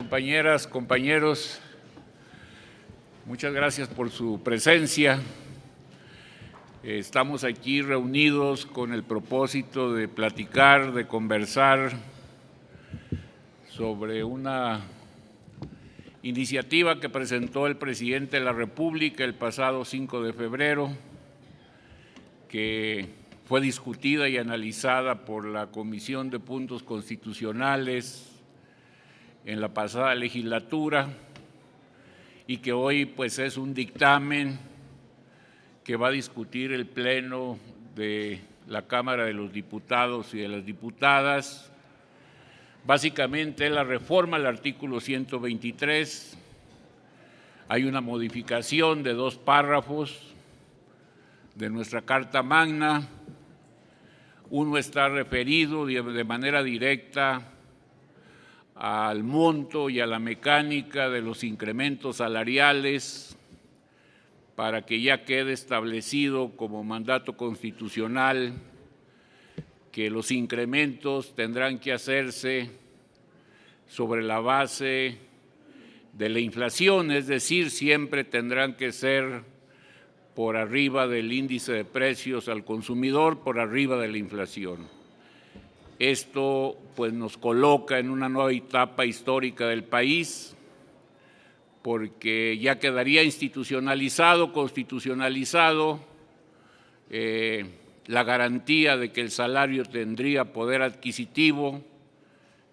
compañeras, compañeros, muchas gracias por su presencia. Estamos aquí reunidos con el propósito de platicar, de conversar sobre una iniciativa que presentó el presidente de la República el pasado 5 de febrero, que fue discutida y analizada por la Comisión de Puntos Constitucionales en la pasada legislatura y que hoy pues es un dictamen que va a discutir el Pleno de la Cámara de los Diputados y de las Diputadas. Básicamente es la reforma al artículo 123. Hay una modificación de 2 párrafos de nuestra Carta Magna. Uno está referido de manera directa al monto y a la mecánica de los incrementos salariales para que ya quede establecido como mandato constitucional que los incrementos tendrán que hacerse sobre la base de la inflación, es decir, siempre tendrán que ser por arriba del índice de precios al consumidor, por arriba de la inflación. Esto pues nos coloca en una nueva etapa histórica del país, porque ya quedaría institucionalizado, constitucionalizado, la garantía de que el salario tendría poder adquisitivo,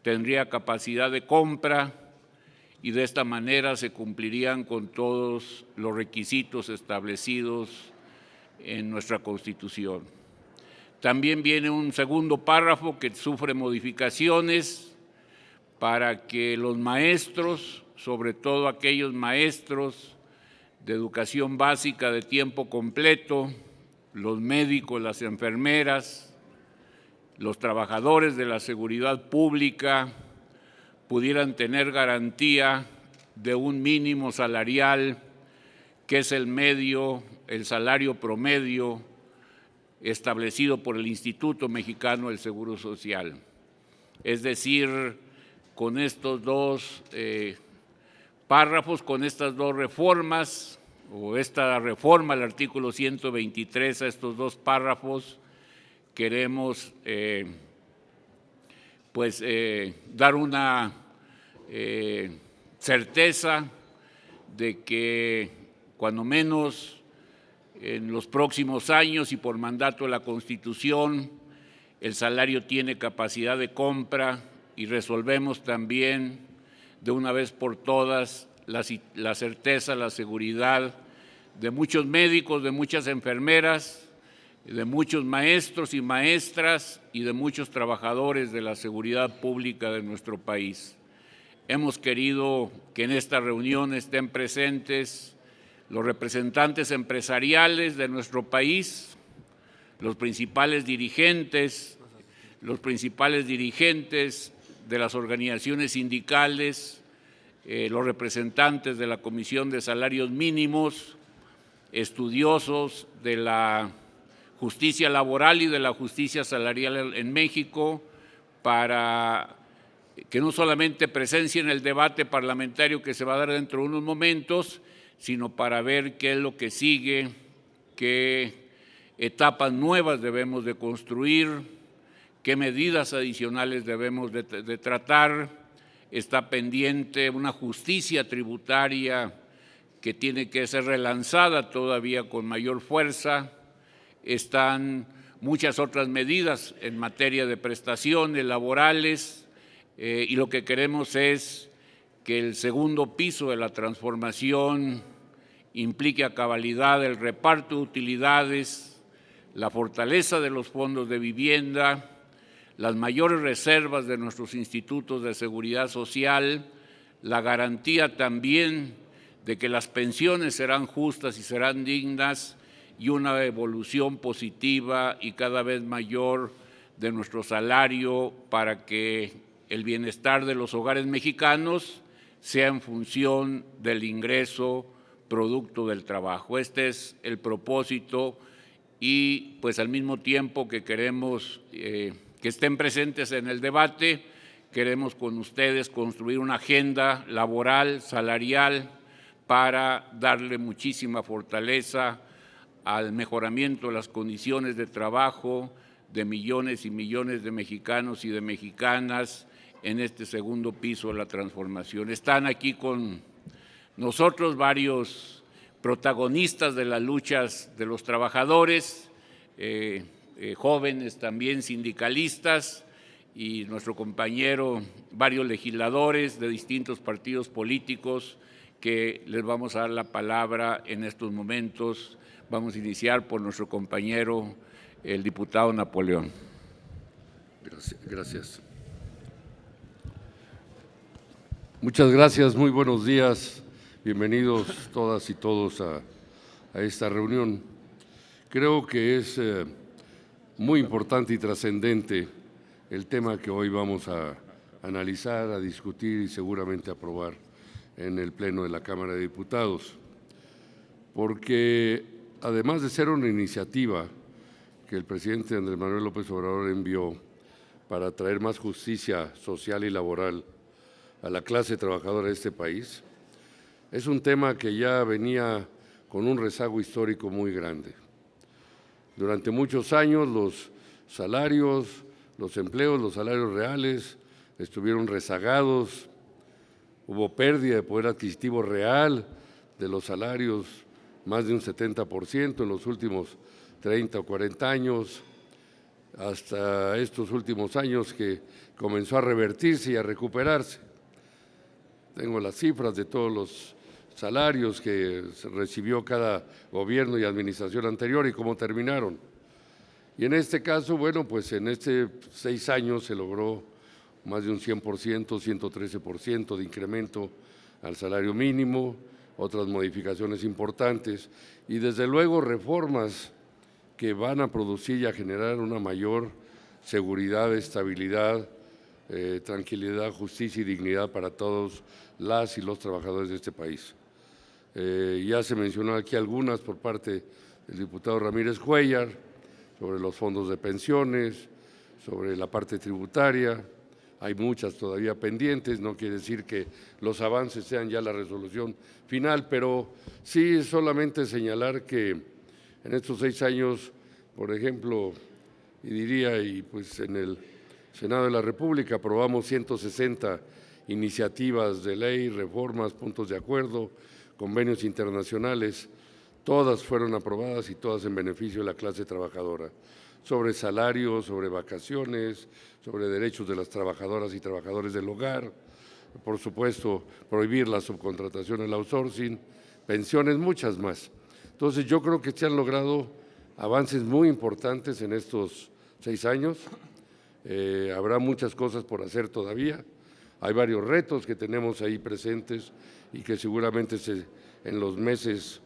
tendría capacidad de compra y de esta manera se cumplirían con todos los requisitos establecidos en nuestra Constitución. También viene un segundo párrafo que sufre modificaciones para que los maestros, sobre todo aquellos maestros de educación básica de tiempo completo, los médicos, las enfermeras, los trabajadores de la seguridad pública, pudieran tener garantía de un mínimo salarial, que es el salario promedio establecido por el Instituto Mexicano del Seguro Social. Es decir, con estos 2 párrafos, con estas 2 reformas, o esta reforma al artículo 123 a estos 2 párrafos, queremos dar una certeza de que cuando menos en los próximos años y por mandato de la Constitución, el salario tiene capacidad de compra y resolvemos también de una vez por todas la certeza, la seguridad de muchos médicos, de muchas enfermeras, de muchos maestros y maestras y de muchos trabajadores de la seguridad pública de nuestro país. Hemos querido que en esta reunión estén presentes los representantes empresariales de nuestro país, los principales dirigentes de las organizaciones sindicales, los representantes de la Comisión de Salarios Mínimos, estudiosos de la justicia laboral y de la justicia salarial en México, para que no solamente presencien el debate parlamentario que se va a dar dentro de unos momentos, sino para ver qué es lo que sigue, qué etapas nuevas debemos de construir, qué medidas adicionales debemos de tratar. Está pendiente una justicia tributaria que tiene que ser relanzada todavía con mayor fuerza. Están muchas otras medidas en materia de prestaciones laborales y lo que queremos es que el segundo piso de la transformación implique a cabalidad el reparto de utilidades, la fortaleza de los fondos de vivienda, las mayores reservas de nuestros institutos de seguridad social, la garantía también de que las pensiones serán justas y serán dignas y una evolución positiva y cada vez mayor de nuestro salario para que el bienestar de los hogares mexicanos sea en función del ingreso producto del trabajo. Este es el propósito y pues al mismo tiempo que queremos que estén presentes en el debate, queremos con ustedes construir una agenda laboral, salarial, para darle muchísima fortaleza al mejoramiento de las condiciones de trabajo de millones y millones de mexicanos y de mexicanas en este segundo piso de la transformación. Están aquí con nosotros varios protagonistas de las luchas de los trabajadores, jóvenes también sindicalistas, y nuestro compañero, varios legisladores de distintos partidos políticos que les vamos a dar la palabra en estos momentos. Vamos a iniciar por nuestro compañero, el diputado Napoleón. Gracias. Muchas gracias, muy buenos días. Bienvenidos todas y todos a esta reunión. Creo que es muy importante y trascendente el tema que hoy vamos a analizar, a discutir y seguramente aprobar en el Pleno de la Cámara de Diputados, porque además de ser una iniciativa que el presidente Andrés Manuel López Obrador envió para traer más justicia social y laboral a la clase trabajadora de este país, es un tema que ya venía con un rezago histórico muy grande. Durante muchos años los salarios, los empleos, los salarios reales estuvieron rezagados, hubo pérdida de poder adquisitivo real de los salarios, más de un 70% en los últimos 30 o 40 años, hasta estos últimos años que comenzó a revertirse y a recuperarse. Tengo las cifras de todos los salarios que recibió cada gobierno y administración anterior y cómo terminaron. Y en este caso, bueno, pues en estos 6 años se logró más de un 100%, 113% de incremento al salario mínimo, otras modificaciones importantes y desde luego reformas que van a producir y a generar una mayor seguridad, estabilidad, tranquilidad, justicia y dignidad para todos las y los trabajadores de este país. Ya se mencionó aquí algunas por parte del diputado Ramírez Cuéllar, sobre los fondos de pensiones, sobre la parte tributaria. Hay muchas todavía pendientes, no quiere decir que los avances sean ya la resolución final, pero sí solamente señalar que en estos 6 años, por ejemplo, y pues en el Senado de la República aprobamos 160 iniciativas de ley, reformas, puntos de acuerdo, convenios internacionales. Todas fueron aprobadas y todas en beneficio de la clase trabajadora, sobre salarios, sobre vacaciones, sobre derechos de las trabajadoras y trabajadores del hogar, por supuesto, prohibir la subcontratación, el outsourcing, pensiones, muchas más. Entonces, yo creo que se han logrado avances muy importantes en estos 6 años. Habrá muchas cosas por hacer todavía. Hay varios retos que tenemos ahí presentes y que seguramente en los meses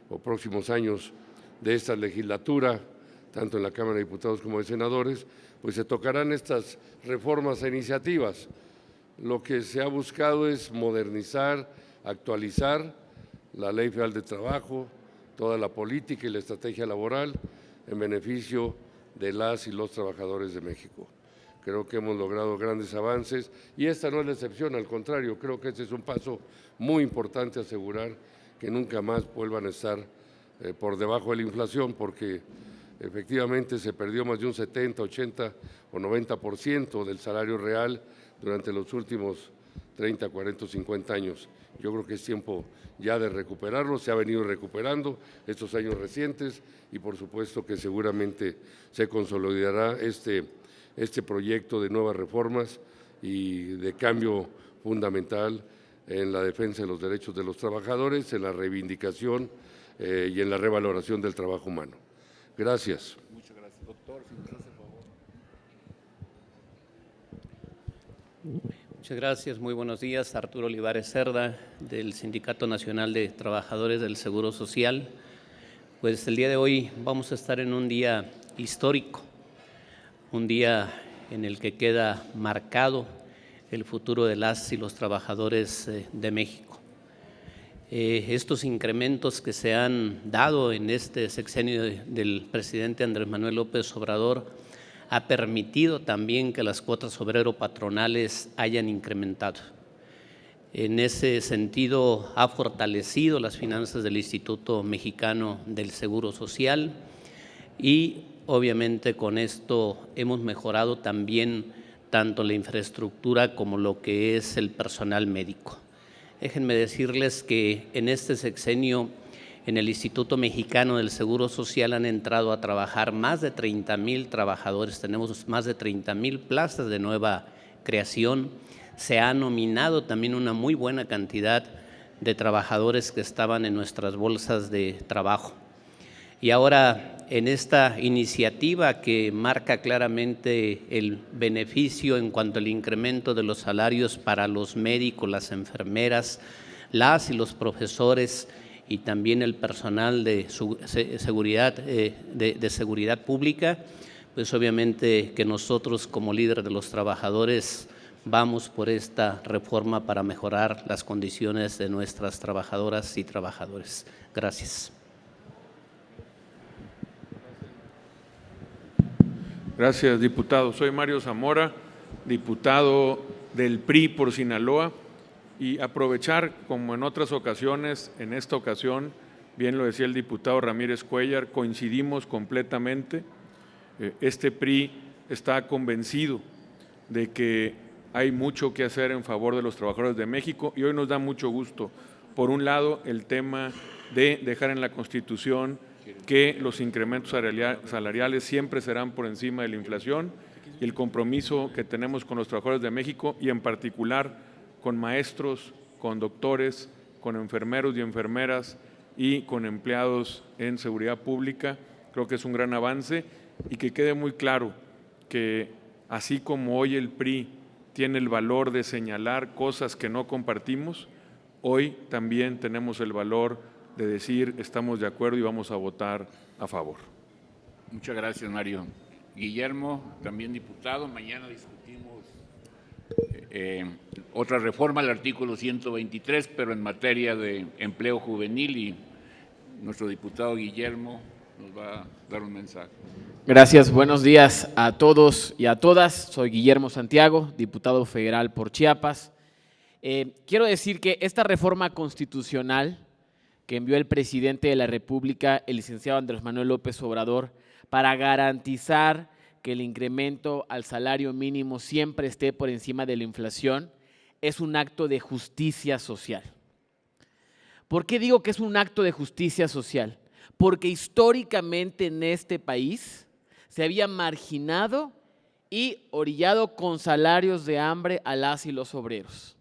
o próximos años de esta legislatura, tanto en la Cámara de Diputados como de Senadores, pues se tocarán estas reformas e iniciativas. Lo que se ha buscado es modernizar, actualizar la Ley Federal de Trabajo, toda la política y la estrategia laboral en beneficio de las y los trabajadores de México. Creo que hemos logrado grandes avances y esta no es la excepción, al contrario, creo que este es un paso muy importante, asegurar que nunca más vuelvan a estar por debajo de la inflación, porque efectivamente se perdió más de un 70, 80 o 90% del salario real durante los últimos 30, 40 o 50 años. Yo creo que es tiempo ya de recuperarlo, se ha venido recuperando estos años recientes y por supuesto que seguramente se consolidará este proyecto de nuevas reformas y de cambio fundamental en la defensa de los derechos de los trabajadores, en la reivindicación y en la revaloración del trabajo humano. Gracias. Muchas gracias, doctor. Si nos hace favor. Muchas gracias, muy buenos días. Arturo Olivares Cerda, del Sindicato Nacional de Trabajadores del Seguro Social. Pues el día de hoy vamos a estar en un día histórico, un día en el que queda marcado el futuro de las y los trabajadores de México. Estos incrementos que se han dado en este sexenio del presidente Andrés Manuel López Obrador ha permitido también que las cuotas obrero-patronales hayan incrementado. En ese sentido, ha fortalecido las finanzas del Instituto Mexicano del Seguro Social y obviamente con esto hemos mejorado también tanto la infraestructura como lo que es el personal médico. Déjenme decirles que en este sexenio en el Instituto Mexicano del Seguro Social han entrado a trabajar más de 30,000 trabajadores, tenemos más de 30,000 plazas de nueva creación. Se ha nominado también una muy buena cantidad de trabajadores que estaban en nuestras bolsas de trabajo. Y ahora, en esta iniciativa que marca claramente el beneficio en cuanto al incremento de los salarios para los médicos, las enfermeras, las y los profesores y también el personal de seguridad pública, pues obviamente que nosotros como líderes de los trabajadores vamos por esta reforma para mejorar las condiciones de nuestras trabajadoras y trabajadores. Gracias. Gracias, diputado. Soy Mario Zamora, diputado del PRI por Sinaloa, y aprovechar, como en otras ocasiones, en esta ocasión, bien lo decía el diputado Ramírez Cuéllar, coincidimos completamente. Este PRI está convencido de que hay mucho que hacer en favor de los trabajadores de México y hoy nos da mucho gusto, por un lado, el tema de dejar en la Constitución que los incrementos salariales siempre serán por encima de la inflación y el compromiso que tenemos con los trabajadores de México y en particular con maestros, con doctores, con enfermeros y enfermeras y con empleados en seguridad pública. Creo que es un gran avance y que quede muy claro que así como hoy el PRI tiene el valor de señalar cosas que no compartimos, hoy también tenemos el valor de decir estamos de acuerdo y vamos a votar a favor. Muchas gracias, Mario. Guillermo, también diputado, mañana discutimos otra reforma al artículo 123, pero en materia de empleo juvenil, y nuestro diputado Guillermo nos va a dar un mensaje. Gracias, buenos días a todos y a todas. Soy Guillermo Santiago, diputado federal por Chiapas. Quiero decir que esta reforma constitucional que envió el presidente de la República, el licenciado Andrés Manuel López Obrador, para garantizar que el incremento al salario mínimo siempre esté por encima de la inflación, es un acto de justicia social. ¿Por qué digo que es un acto de justicia social? Porque históricamente en este país se había marginado y orillado con salarios de hambre a las y los obreros.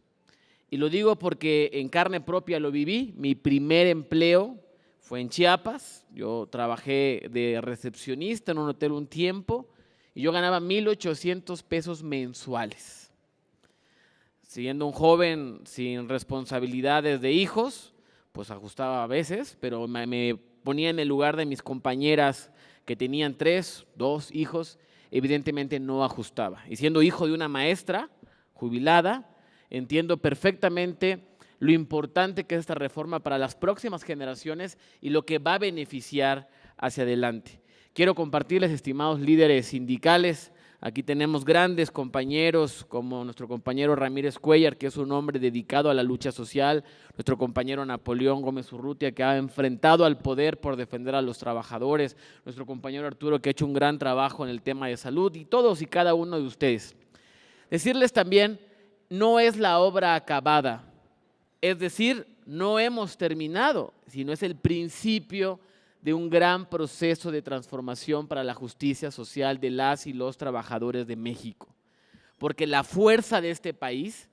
Y lo digo porque en carne propia lo viví. Mi primer empleo fue en Chiapas. Yo trabajé de recepcionista en un hotel un tiempo y yo ganaba 1,800 pesos mensuales. Siendo un joven sin responsabilidades de hijos, pues ajustaba a veces, pero me ponía en el lugar de mis compañeras que tenían 3, 2 hijos, evidentemente no ajustaba. Y siendo hijo de una maestra jubilada, entiendo perfectamente lo importante que es esta reforma para las próximas generaciones y lo que va a beneficiar hacia adelante. Quiero compartirles, estimados líderes sindicales, aquí tenemos grandes compañeros como nuestro compañero Ramírez Cuéllar, que es un hombre dedicado a la lucha social, nuestro compañero Napoleón Gómez Urrutia, que ha enfrentado al poder por defender a los trabajadores, nuestro compañero Arturo, que ha hecho un gran trabajo en el tema de salud, y todos y cada uno de ustedes. Decirles también, no es la obra acabada, es decir, no hemos terminado, sino es el principio de un gran proceso de transformación para la justicia social de las y los trabajadores de México. Porque la fuerza de este país,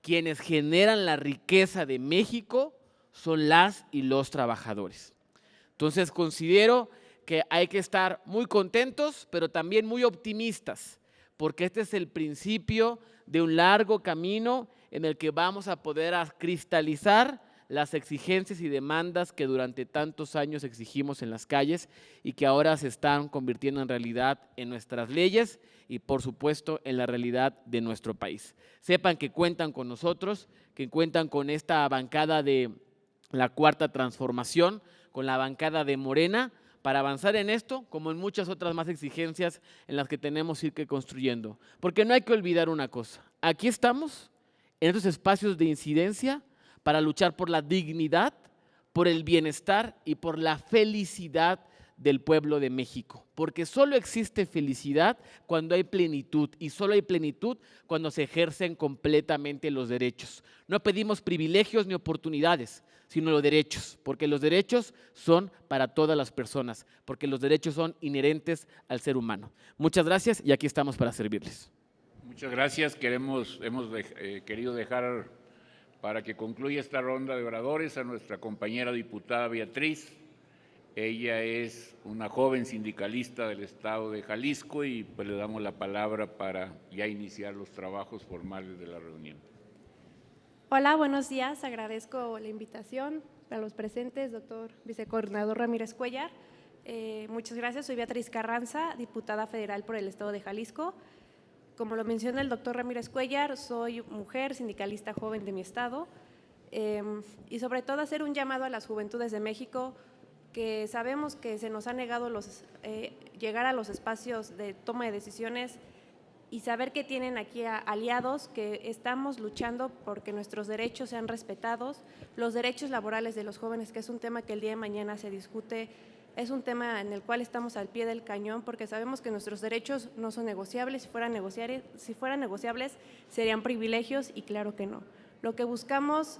quienes generan la riqueza de México, son las y los trabajadores. Entonces considero que hay que estar muy contentos, pero también muy optimistas, porque este es el principio de un largo camino en el que vamos a poder cristalizar las exigencias y demandas que durante tantos años exigimos en las calles y que ahora se están convirtiendo en realidad en nuestras leyes y por supuesto en la realidad de nuestro país. Sepan que cuentan con nosotros, que cuentan con esta bancada de la Cuarta Transformación, con la bancada de Morena, para avanzar en esto, como en muchas otras más exigencias en las que tenemos que ir construyendo. Porque no hay que olvidar una cosa, aquí estamos en estos espacios de incidencia para luchar por la dignidad, por el bienestar y por la felicidad del pueblo de México, porque solo existe felicidad cuando hay plenitud, y solo hay plenitud cuando se ejercen completamente los derechos. No pedimos privilegios ni oportunidades, sino los derechos, porque los derechos son para todas las personas, porque los derechos son inherentes al ser humano. Muchas gracias y aquí estamos para servirles. Muchas gracias. Hemos querido dejar para que concluya esta ronda de oradores a nuestra compañera diputada Beatriz. Ella es una joven sindicalista del estado de Jalisco y pues le damos la palabra para ya iniciar los trabajos formales de la reunión. Hola, buenos días. Agradezco la invitación a los presentes, doctor vicecoordinador Ramírez Cuellar. Muchas gracias. Soy Beatriz Carranza, diputada federal por el estado de Jalisco. Como lo menciona el doctor Ramírez Cuellar, soy mujer sindicalista joven de mi estado y sobre todo hacer un llamado a las juventudes de México, que sabemos que se nos ha negado llegar a los espacios de toma de decisiones y saber que tienen aquí aliados, que estamos luchando porque nuestros derechos sean respetados, los derechos laborales de los jóvenes, que es un tema que el día de mañana se discute, es un tema en el cual estamos al pie del cañón porque sabemos que nuestros derechos no son negociables, si fueran negociables serían privilegios y claro que no. Lo que buscamos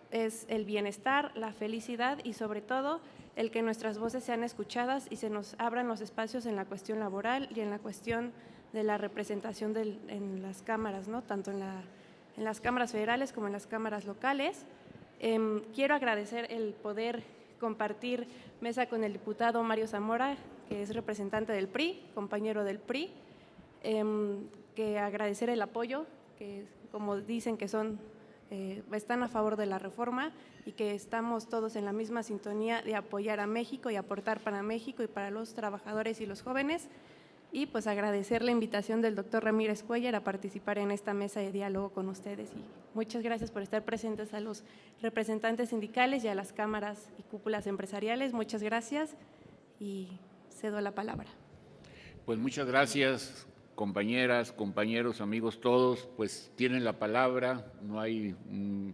es el bienestar, la felicidad y sobre todo el que nuestras voces sean escuchadas y se nos abran los espacios en la cuestión laboral y en la cuestión de la representación en las cámaras, ¿no? Tanto en las cámaras federales como en las cámaras locales. Quiero agradecer el poder compartir mesa con el diputado Mario Zamora, que es representante del PRI, compañero del PRI, que agradecer el apoyo, que como dicen que están a favor de la reforma y que estamos todos en la misma sintonía de apoyar a México y aportar para México y para los trabajadores y los jóvenes. Y pues agradecer la invitación del doctor Ramírez Cuellar a participar en esta mesa de diálogo con ustedes. Y muchas gracias por estar presentes a los representantes sindicales y a las cámaras y cúpulas empresariales. Muchas gracias y cedo la palabra. Pues muchas gracias, compañeras, compañeros, amigos todos, pues tienen la palabra, no hay un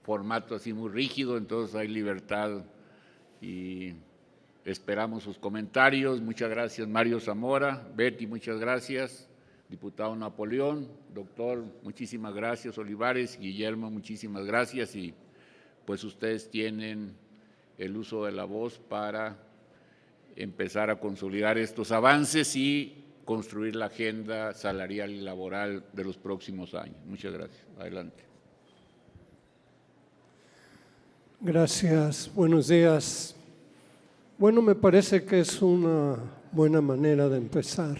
formato así muy rígido, entonces hay libertad y esperamos sus comentarios. Muchas gracias, Mario Zamora. Betty, muchas gracias. Diputado Napoleón, doctor, muchísimas gracias. Olivares, Guillermo, muchísimas gracias. Y pues ustedes tienen el uso de la voz para empezar a consolidar estos avances y construir la agenda salarial y laboral de los próximos años. Muchas gracias. Adelante. Gracias. Buenos días. Bueno, me parece que es una buena manera de empezar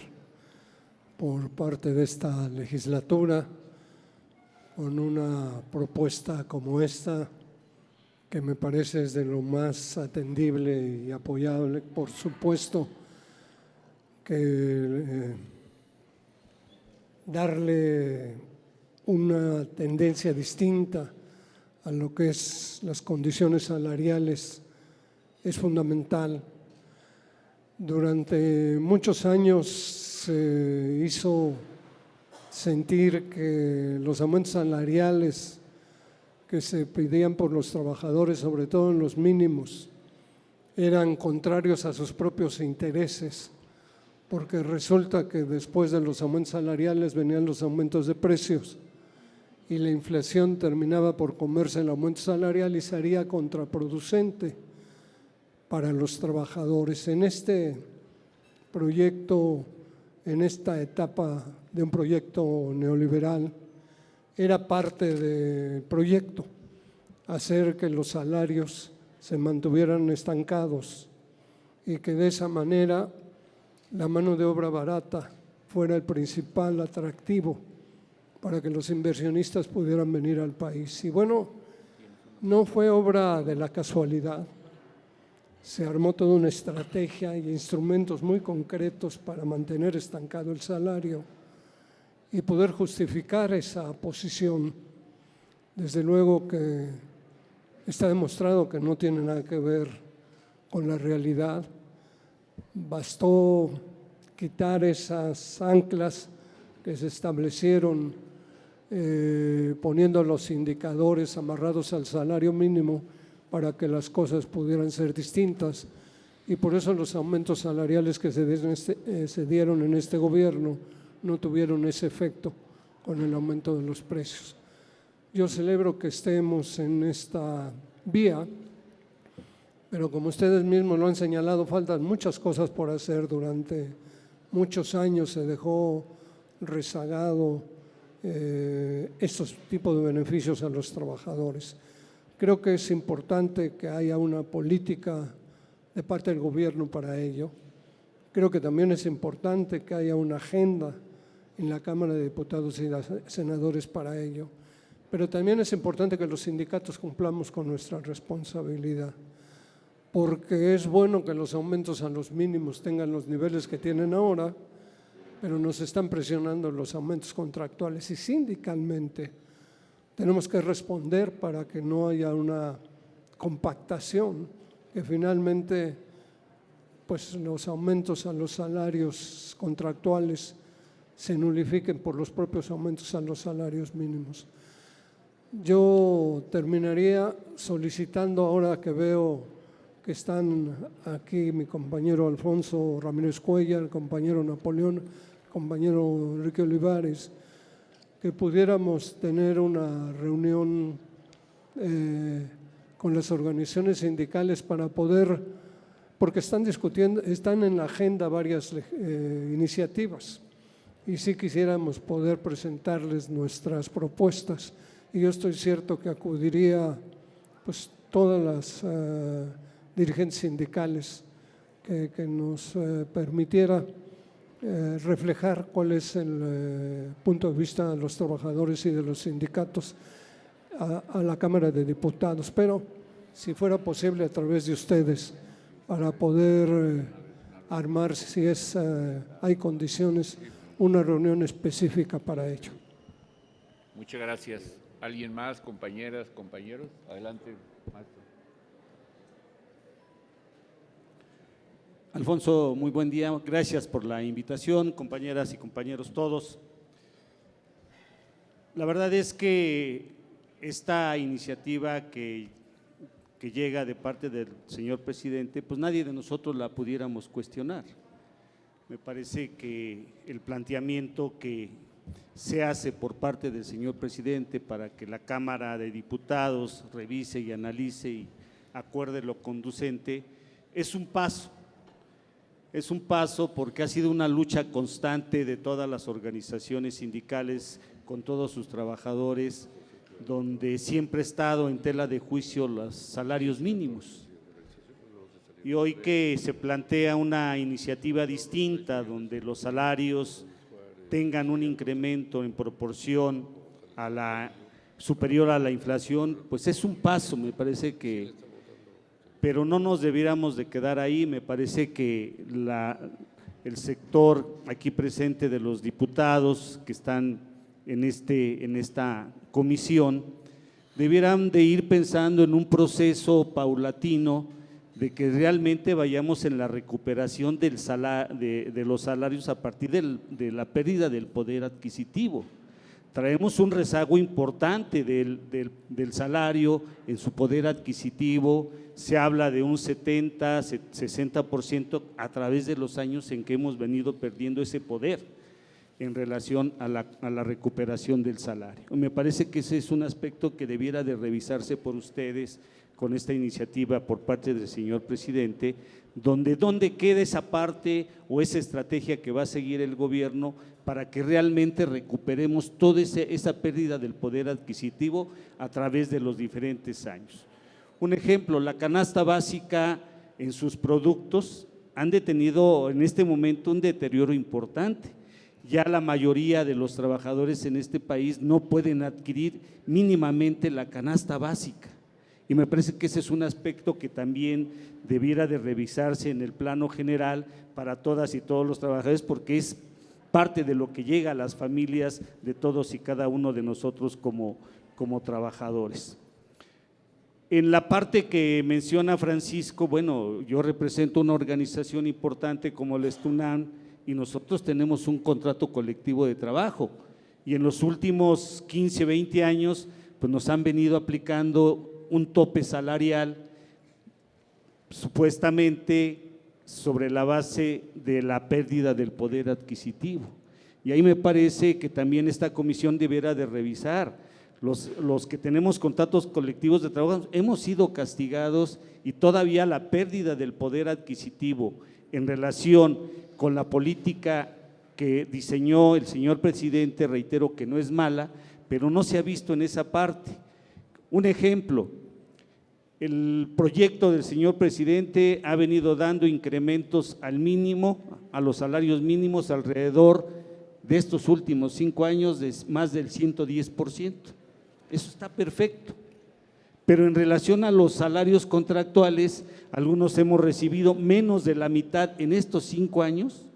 por parte de esta legislatura con una propuesta como esta, que me parece es de lo más atendible y apoyable. Por supuesto que darle una tendencia distinta a lo que es las condiciones salariales es fundamental. Durante muchos años se hizo sentir que los aumentos salariales que se pedían por los trabajadores, sobre todo en los mínimos, eran contrarios a sus propios intereses, porque resulta que después de los aumentos salariales venían los aumentos de precios y la inflación terminaba por comerse el aumento salarial y sería contraproducente para los trabajadores. En este proyecto, en esta etapa de un proyecto neoliberal, era parte del proyecto hacer que los salarios se mantuvieran estancados y que de esa manera la mano de obra barata fuera el principal atractivo para que los inversionistas pudieran venir al país. Y bueno, no fue obra de la casualidad. Se armó toda una estrategia y instrumentos muy concretos para mantener estancado el salario y poder justificar esa posición. Desde luego que está demostrado que no tiene nada que ver con la realidad, Bastó quitar esas anclas que se establecieron poniendo los indicadores amarrados al salario mínimo para que las cosas pudieran ser distintas. Y por eso los aumentos salariales que se dieron en este gobierno no tuvieron ese efecto con el aumento de los precios. Yo celebro que estemos en esta vía, pero como ustedes mismos lo han señalado, faltan muchas cosas por hacer. Durante muchos años se dejó rezagado estos tipos de beneficios a los trabajadores. Creo que es importante que haya una política de parte del gobierno para ello. Creo que también es importante que haya una agenda en la Cámara de Diputados y Senadores para ello. Pero también es importante que los sindicatos cumplamos con nuestra responsabilidad, porque es bueno que los aumentos a los mínimos tengan los niveles que tienen ahora, pero nos están presionando los aumentos contractuales y sindicalmente tenemos que responder para que no haya una compactación, que finalmente pues, los aumentos a los salarios contractuales se nulifiquen por los propios aumentos a los salarios mínimos. Yo terminaría solicitando, ahora que veo que están aquí mi compañero Alfonso Ramírez Cuellar, el compañero Napoleón, el compañero Enrique Olivares, que pudiéramos tener una reunión con las organizaciones sindicales para poder, porque están discutiendo, están en la agenda varias iniciativas y sí quisiéramos poder presentarles nuestras propuestas. Y yo estoy cierto que acudiría pues todas las dirigentes sindicales que nos permitiera reflejar cuál es el punto de vista de los trabajadores y de los sindicatos a la Cámara de Diputados, pero si fuera posible a través de ustedes para poder armar, si hay condiciones, una reunión específica para ello. Muchas gracias. ¿Alguien más, compañeras, compañeros? Adelante, maestro. Alfonso, muy buen día. Gracias por la invitación, compañeras y compañeros todos. La verdad es que esta iniciativa que llega de parte del señor presidente, pues nadie de nosotros la pudiéramos cuestionar. Me parece que el planteamiento que se hace por parte del señor presidente para que la Cámara de Diputados revise y analice y acuerde lo conducente es un paso. Es un paso porque ha sido una lucha constante de todas las organizaciones sindicales con todos sus trabajadores, donde siempre ha estado en tela de juicio los salarios mínimos. Y hoy que se plantea una iniciativa distinta, donde los salarios tengan un incremento en proporción superior a la inflación, pues es un paso, me parece que… Pero no nos debiéramos de quedar ahí. Me parece que el sector aquí presente de los diputados que están en esta comisión debieran de ir pensando en un proceso paulatino de que realmente vayamos en la recuperación de los salarios a partir de la pérdida del poder adquisitivo. Traemos un rezago importante del salario en su poder adquisitivo. Se habla de un 70, 60% a través de los años en que hemos venido perdiendo ese poder en relación a la recuperación del salario. Me parece que ese es un aspecto que debiera de revisarse por ustedes con esta iniciativa por parte del señor presidente, ¿dónde queda esa parte o esa estrategia que va a seguir el gobierno para que realmente recuperemos toda esa pérdida del poder adquisitivo a través de los diferentes años? Un ejemplo, la canasta básica en sus productos han tenido en este momento un deterioro importante. Ya la mayoría de los trabajadores en este país no pueden adquirir mínimamente la canasta básica. Y me parece que ese es un aspecto que también debiera de revisarse en el plano general para todas y todos los trabajadores, porque es parte de lo que llega a las familias de todos y cada uno de nosotros como trabajadores. En la parte que menciona Francisco, bueno, yo represento una organización importante como la STUNAM y nosotros tenemos un contrato colectivo de trabajo y en los últimos 15, 20 años pues nos han venido aplicando un tope salarial supuestamente sobre la base de la pérdida del poder adquisitivo. Y ahí me parece que también esta comisión deberá de revisar. Los que tenemos contratos colectivos de trabajo hemos sido castigados y todavía la pérdida del poder adquisitivo en relación con la política que diseñó el señor presidente, reitero que no es mala, pero no se ha visto en esa parte. Un ejemplo, el proyecto del señor presidente ha venido dando incrementos al mínimo, a los salarios mínimos alrededor de estos últimos 5 años de más del 110%. Eso está perfecto, pero en relación a los salarios contractuales, algunos hemos recibido menos de la mitad en estos 5 años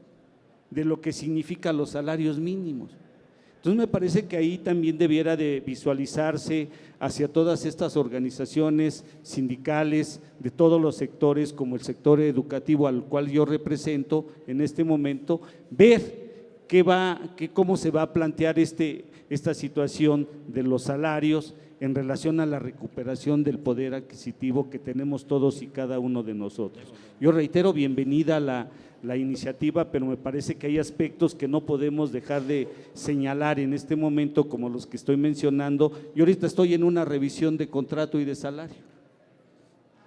de lo que significan los salarios mínimos. Entonces me parece que ahí también debiera de visualizarse hacia todas estas organizaciones sindicales de todos los sectores, como el sector educativo al cual yo represento en este momento, ver cómo se va a plantear esta situación de los salarios en relación a la recuperación del poder adquisitivo que tenemos todos y cada uno de nosotros. Yo reitero, bienvenida la iniciativa, pero me parece que hay aspectos que no podemos dejar de señalar en este momento como los que estoy mencionando. Yo ahorita estoy en una revisión de contrato y de salario.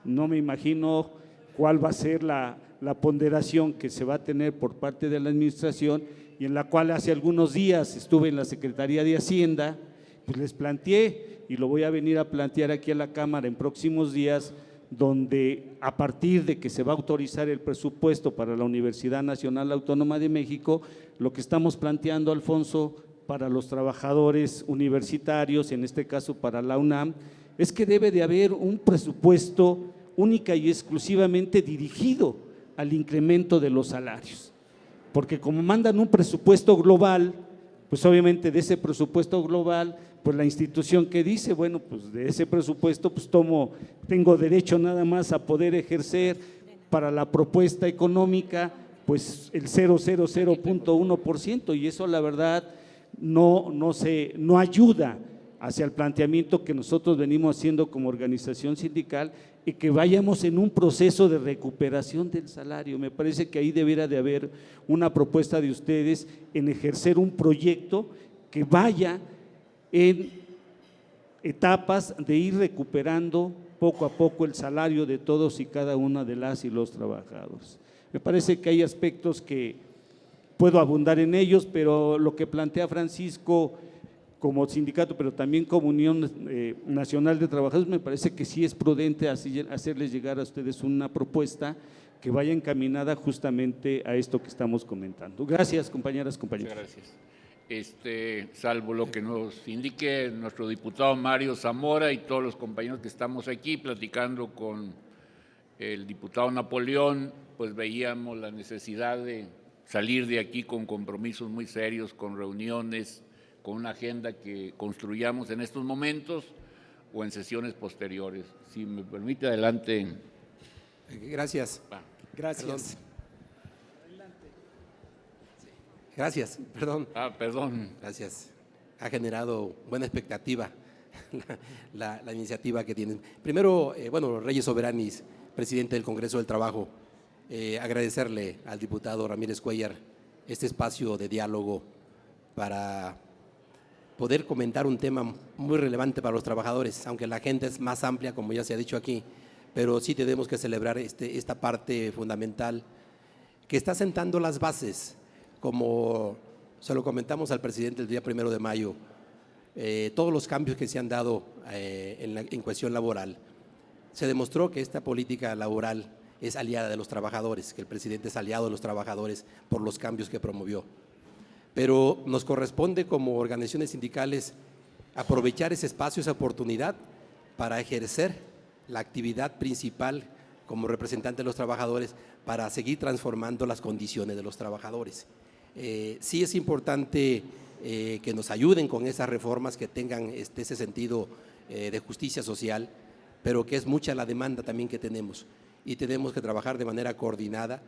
No me imagino cuál va a ser la ponderación que se va a tener por parte de la administración y en la cual hace algunos días estuve en la Secretaría de Hacienda, pues les planteé y lo voy a venir a plantear aquí a la Cámara en próximos días, donde a partir de que se va a autorizar el presupuesto para la Universidad Nacional Autónoma de México, lo que estamos planteando, Alfonso, para los trabajadores universitarios, en este caso para la UNAM, es que debe de haber un presupuesto única y exclusivamente dirigido al incremento de los salarios. Porque como mandan un presupuesto global, pues obviamente de ese presupuesto global, pues la institución que dice, bueno, pues de ese presupuesto pues tengo derecho nada más a poder ejercer para la propuesta económica, pues el 0,00.1% y eso la verdad no ayuda hacia el planteamiento que nosotros venimos haciendo como organización sindical y que vayamos en un proceso de recuperación del salario. Me parece que ahí debiera de haber una propuesta de ustedes en ejercer un proyecto que vaya en etapas de ir recuperando poco a poco el salario de todos y cada una de las y los trabajadores. Me parece que hay aspectos que puedo abundar en ellos, pero lo que plantea Francisco como sindicato, pero también como Unión Nacional de Trabajadores, me parece que sí es prudente hacerles llegar a ustedes una propuesta que vaya encaminada justamente a esto que estamos comentando. Gracias, compañeras, compañeros. Muchas gracias. Salvo lo que nos indique nuestro diputado Mario Zamora y todos los compañeros que estamos aquí platicando con el diputado Napoleón, pues veíamos la necesidad de salir de aquí con compromisos muy serios, con reuniones, con una agenda que construyamos en estos momentos o en sesiones posteriores. Si me permite, adelante. Gracias. Gracias. Gracias, perdón. Perdón. Gracias. Ha generado buena expectativa la iniciativa que tienen. Primero, bueno, Reyes Soberanis, presidente del Congreso del Trabajo, agradecerle al diputado Ramírez Cuéllar este espacio de diálogo para poder comentar un tema muy relevante para los trabajadores, aunque la agenda es más amplia, como ya se ha dicho aquí, pero sí tenemos que celebrar esta parte fundamental que está sentando las bases, como se lo comentamos al presidente el día 1 de mayo, todos los cambios que se han dado en cuestión laboral. Se demostró que esta política laboral es aliada de los trabajadores, que el presidente es aliado de los trabajadores por los cambios que promovió. Pero nos corresponde como organizaciones sindicales aprovechar ese espacio, esa oportunidad para ejercer la actividad principal como representante de los trabajadores para seguir transformando las condiciones de los trabajadores. Sí es importante que nos ayuden con esas reformas que tengan ese sentido de justicia social, pero que es mucha la demanda también que tenemos y tenemos que trabajar de manera coordinada.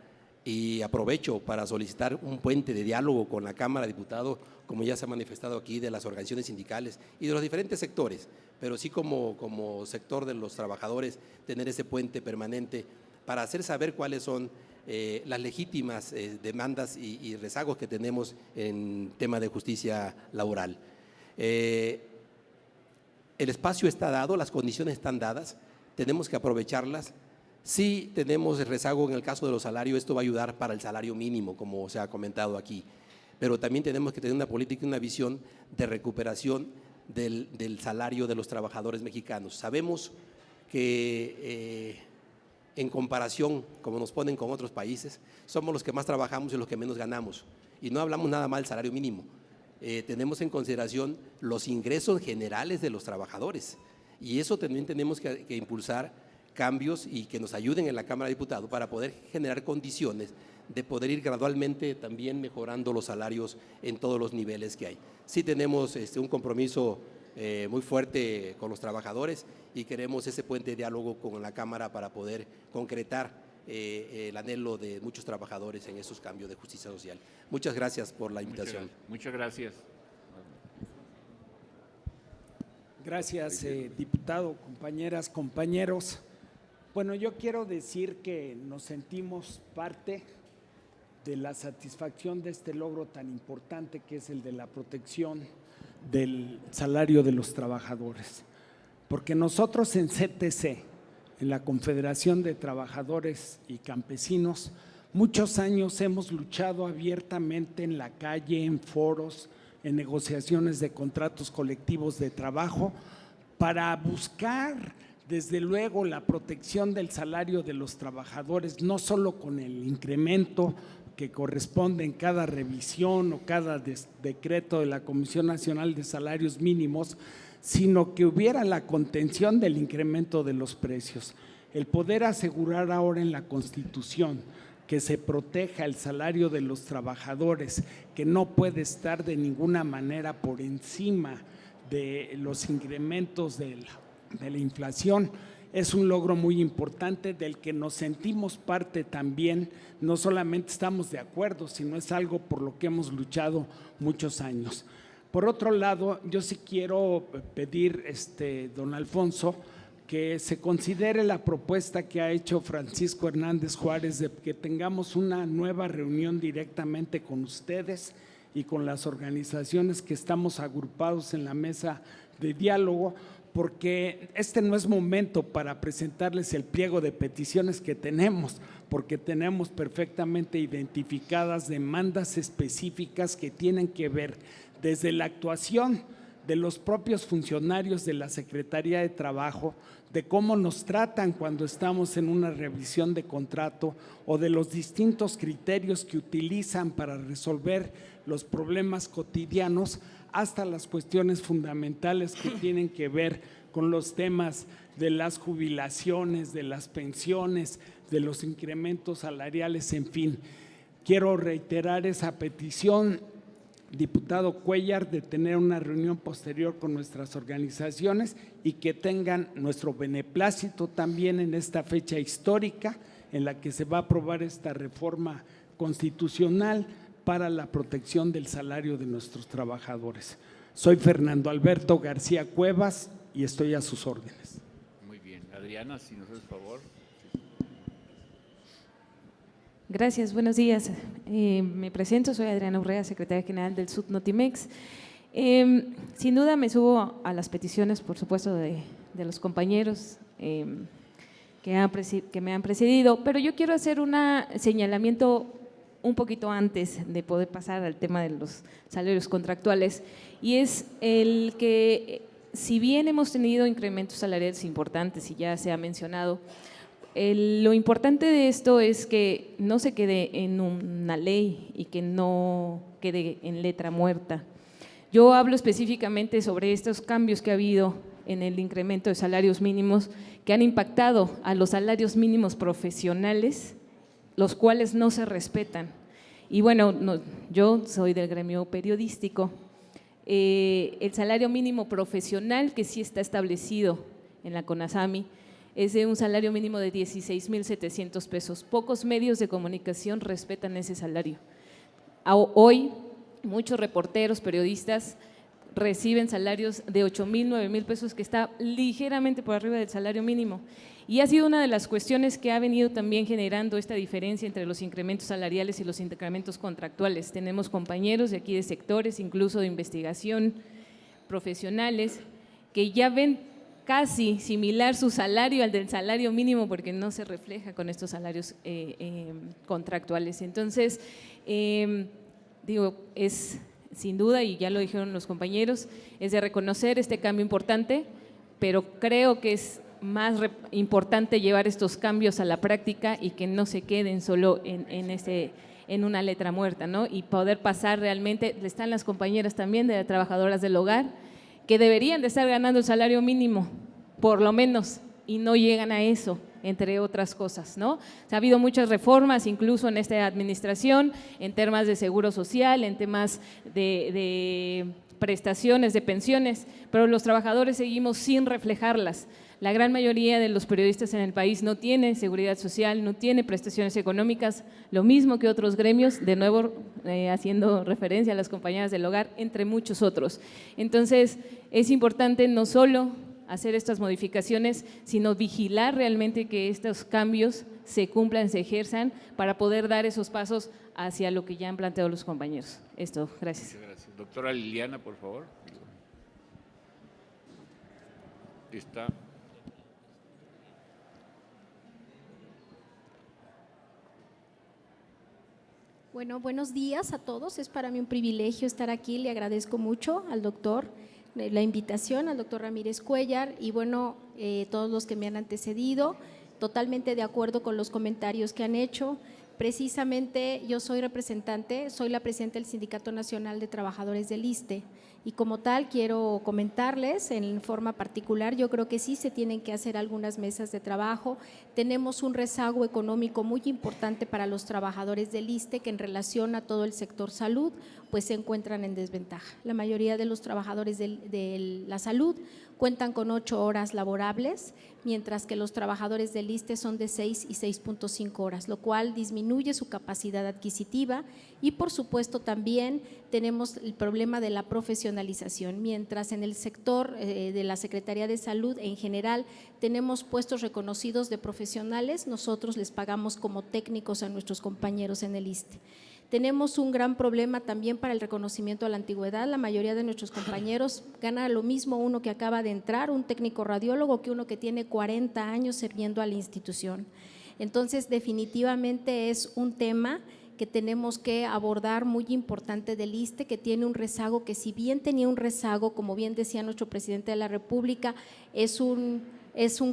Y aprovecho para solicitar un puente de diálogo con la Cámara de Diputados, como ya se ha manifestado aquí, de las organizaciones sindicales y de los diferentes sectores, pero sí como sector de los trabajadores, tener ese puente permanente para hacer saber cuáles son las legítimas demandas y rezagos que tenemos en tema de justicia laboral. El espacio está dado, las condiciones están dadas, tenemos que aprovecharlas. Sí tenemos el rezago en el caso de los salarios, esto va a ayudar para el salario mínimo, como se ha comentado aquí, pero también tenemos que tener una política y una visión de recuperación del salario de los trabajadores mexicanos. Sabemos que en comparación, como nos ponen con otros países, somos los que más trabajamos y los que menos ganamos, y no hablamos nada más del salario mínimo. Tenemos en consideración los ingresos generales de los trabajadores, y eso también tenemos que impulsar cambios y que nos ayuden en la Cámara de Diputados para poder generar condiciones de poder ir gradualmente también mejorando los salarios en todos los niveles que hay. Sí tenemos un compromiso muy fuerte con los trabajadores y queremos ese puente de diálogo con la Cámara para poder concretar el anhelo de muchos trabajadores en esos cambios de justicia social. Muchas gracias por la invitación. Muchas gracias. Gracias, diputado, compañeras, compañeros. Bueno, yo quiero decir que nos sentimos parte de la satisfacción de este logro tan importante que es el de la protección del salario de los trabajadores. Porque nosotros en CTC, en la Confederación de Trabajadores y Campesinos, muchos años hemos luchado abiertamente en la calle, en foros, en negociaciones de contratos colectivos de trabajo para buscar desde luego la protección del salario de los trabajadores, no solo con el incremento que corresponde en cada revisión o cada decreto de la Comisión Nacional de Salarios Mínimos, sino que hubiera la contención del incremento de los precios. El poder asegurar ahora en la Constitución que se proteja el salario de los trabajadores, que no puede estar de ninguna manera por encima de los incrementos de la inflación, es un logro muy importante del que nos sentimos parte también. No solamente estamos de acuerdo, sino es algo por lo que hemos luchado muchos años. Por otro lado, yo sí quiero pedir, don Alfonso, que se considere la propuesta que ha hecho Francisco Hernández Juárez de que tengamos una nueva reunión directamente con ustedes y con las organizaciones que estamos agrupados en la mesa de diálogo, porque este no es momento para presentarles el pliego de peticiones que tenemos, porque tenemos perfectamente identificadas demandas específicas que tienen que ver desde la actuación de los propios funcionarios de la Secretaría de Trabajo, de cómo nos tratan cuando estamos en una revisión de contrato o de los distintos criterios que utilizan para resolver los problemas cotidianos, hasta las cuestiones fundamentales que tienen que ver con los temas de las jubilaciones, de las pensiones, de los incrementos salariales, en fin. Quiero reiterar esa petición, diputado Cuéllar, de tener una reunión posterior con nuestras organizaciones y que tengan nuestro beneplácito también en esta fecha histórica en la que se va a aprobar esta reforma constitucional para la protección del salario de nuestros trabajadores. Soy Fernando Alberto García Cuevas y estoy a sus órdenes. Muy bien. Adriana, si nos haces favor. Gracias, buenos días. Me presento, soy Adriana Urrea, secretaria general del SUTNOTIMEX. Sin duda me subo a las peticiones, por supuesto, de los compañeros que me han precedido, pero yo quiero hacer un señalamiento un poquito antes de poder pasar al tema de los salarios contractuales, y es el que, si bien hemos tenido incrementos salariales importantes y ya se ha mencionado, lo importante de esto es que no se quede en una ley y que no quede en letra muerta. Yo hablo específicamente sobre estos cambios que ha habido en el incremento de salarios mínimos que han impactado a los salarios mínimos profesionales, los cuales no se respetan. Y bueno, yo soy del gremio periodístico. El salario mínimo profesional, que sí está establecido en la CONASAMI, es de un salario mínimo de 16,700 pesos. Pocos medios de comunicación respetan ese salario. Hoy, muchos reporteros, periodistas reciben salarios de 8,000, 9,000 pesos, que está ligeramente por arriba del salario mínimo. Y ha sido una de las cuestiones que ha venido también generando esta diferencia entre los incrementos salariales y los incrementos contractuales. Tenemos compañeros de aquí de sectores, incluso de investigación, profesionales, que ya ven casi similar su salario al del salario mínimo porque no se refleja con estos salarios contractuales. Entonces, digo, es sin duda, y ya lo dijeron los compañeros, es de reconocer este cambio importante, pero creo que es más importante llevar estos cambios a la práctica y que no se queden solo en una letra muerta, ¿no? Y poder pasar realmente, están las compañeras también de trabajadoras del hogar, que deberían de estar ganando el salario mínimo, por lo menos, y no llegan a eso, entre otras cosas, ¿no? Ha habido muchas reformas, incluso en esta administración, en temas de seguro social, en temas de prestaciones, de pensiones, pero los trabajadores seguimos sin reflejarlas. La gran mayoría de los periodistas en el país no tiene seguridad social, no tiene prestaciones económicas, lo mismo que otros gremios, de nuevo haciendo referencia a las compañeras del hogar, entre muchos otros. Entonces, es importante no solo hacer estas modificaciones, sino vigilar realmente que estos cambios se cumplan, se ejerzan, para poder dar esos pasos hacia lo que ya han planteado los compañeros. Esto, gracias. Muchas gracias. Doctora Liliana, por favor. Está. Bueno, buenos días a todos. Es para mí un privilegio estar aquí. Le agradezco mucho al doctor la invitación, al doctor Ramírez Cuéllar y bueno, todos los que me han antecedido. Totalmente de acuerdo con los comentarios que han hecho. Precisamente yo soy la presidenta del Sindicato Nacional de Trabajadores del ISSSTE y como tal quiero comentarles en forma particular, yo creo que sí se tienen que hacer algunas mesas de trabajo. Tenemos un rezago económico muy importante para los trabajadores del ISSSTE que en relación a todo el sector salud pues se encuentran en desventaja. La mayoría de los trabajadores de la salud cuentan con 8 horas laborables, mientras que los trabajadores del ISSSTE son de 6 y 6.5 horas, lo cual disminuye su capacidad adquisitiva y por supuesto también tenemos el problema de la profesionalización, mientras en el sector de la Secretaría de Salud en general tenemos puestos reconocidos de profesionales, nosotros les pagamos como técnicos a nuestros compañeros en el ISSSTE. Tenemos un gran problema también para el reconocimiento a la antigüedad. La mayoría de nuestros compañeros gana lo mismo uno que acaba de entrar, un técnico radiólogo, que uno que tiene 40 años sirviendo a la institución. Entonces, definitivamente es un tema que tenemos que abordar muy importante del ISSSTE, que tiene un rezago, que si bien tenía un rezago, como bien decía nuestro presidente de la República, es un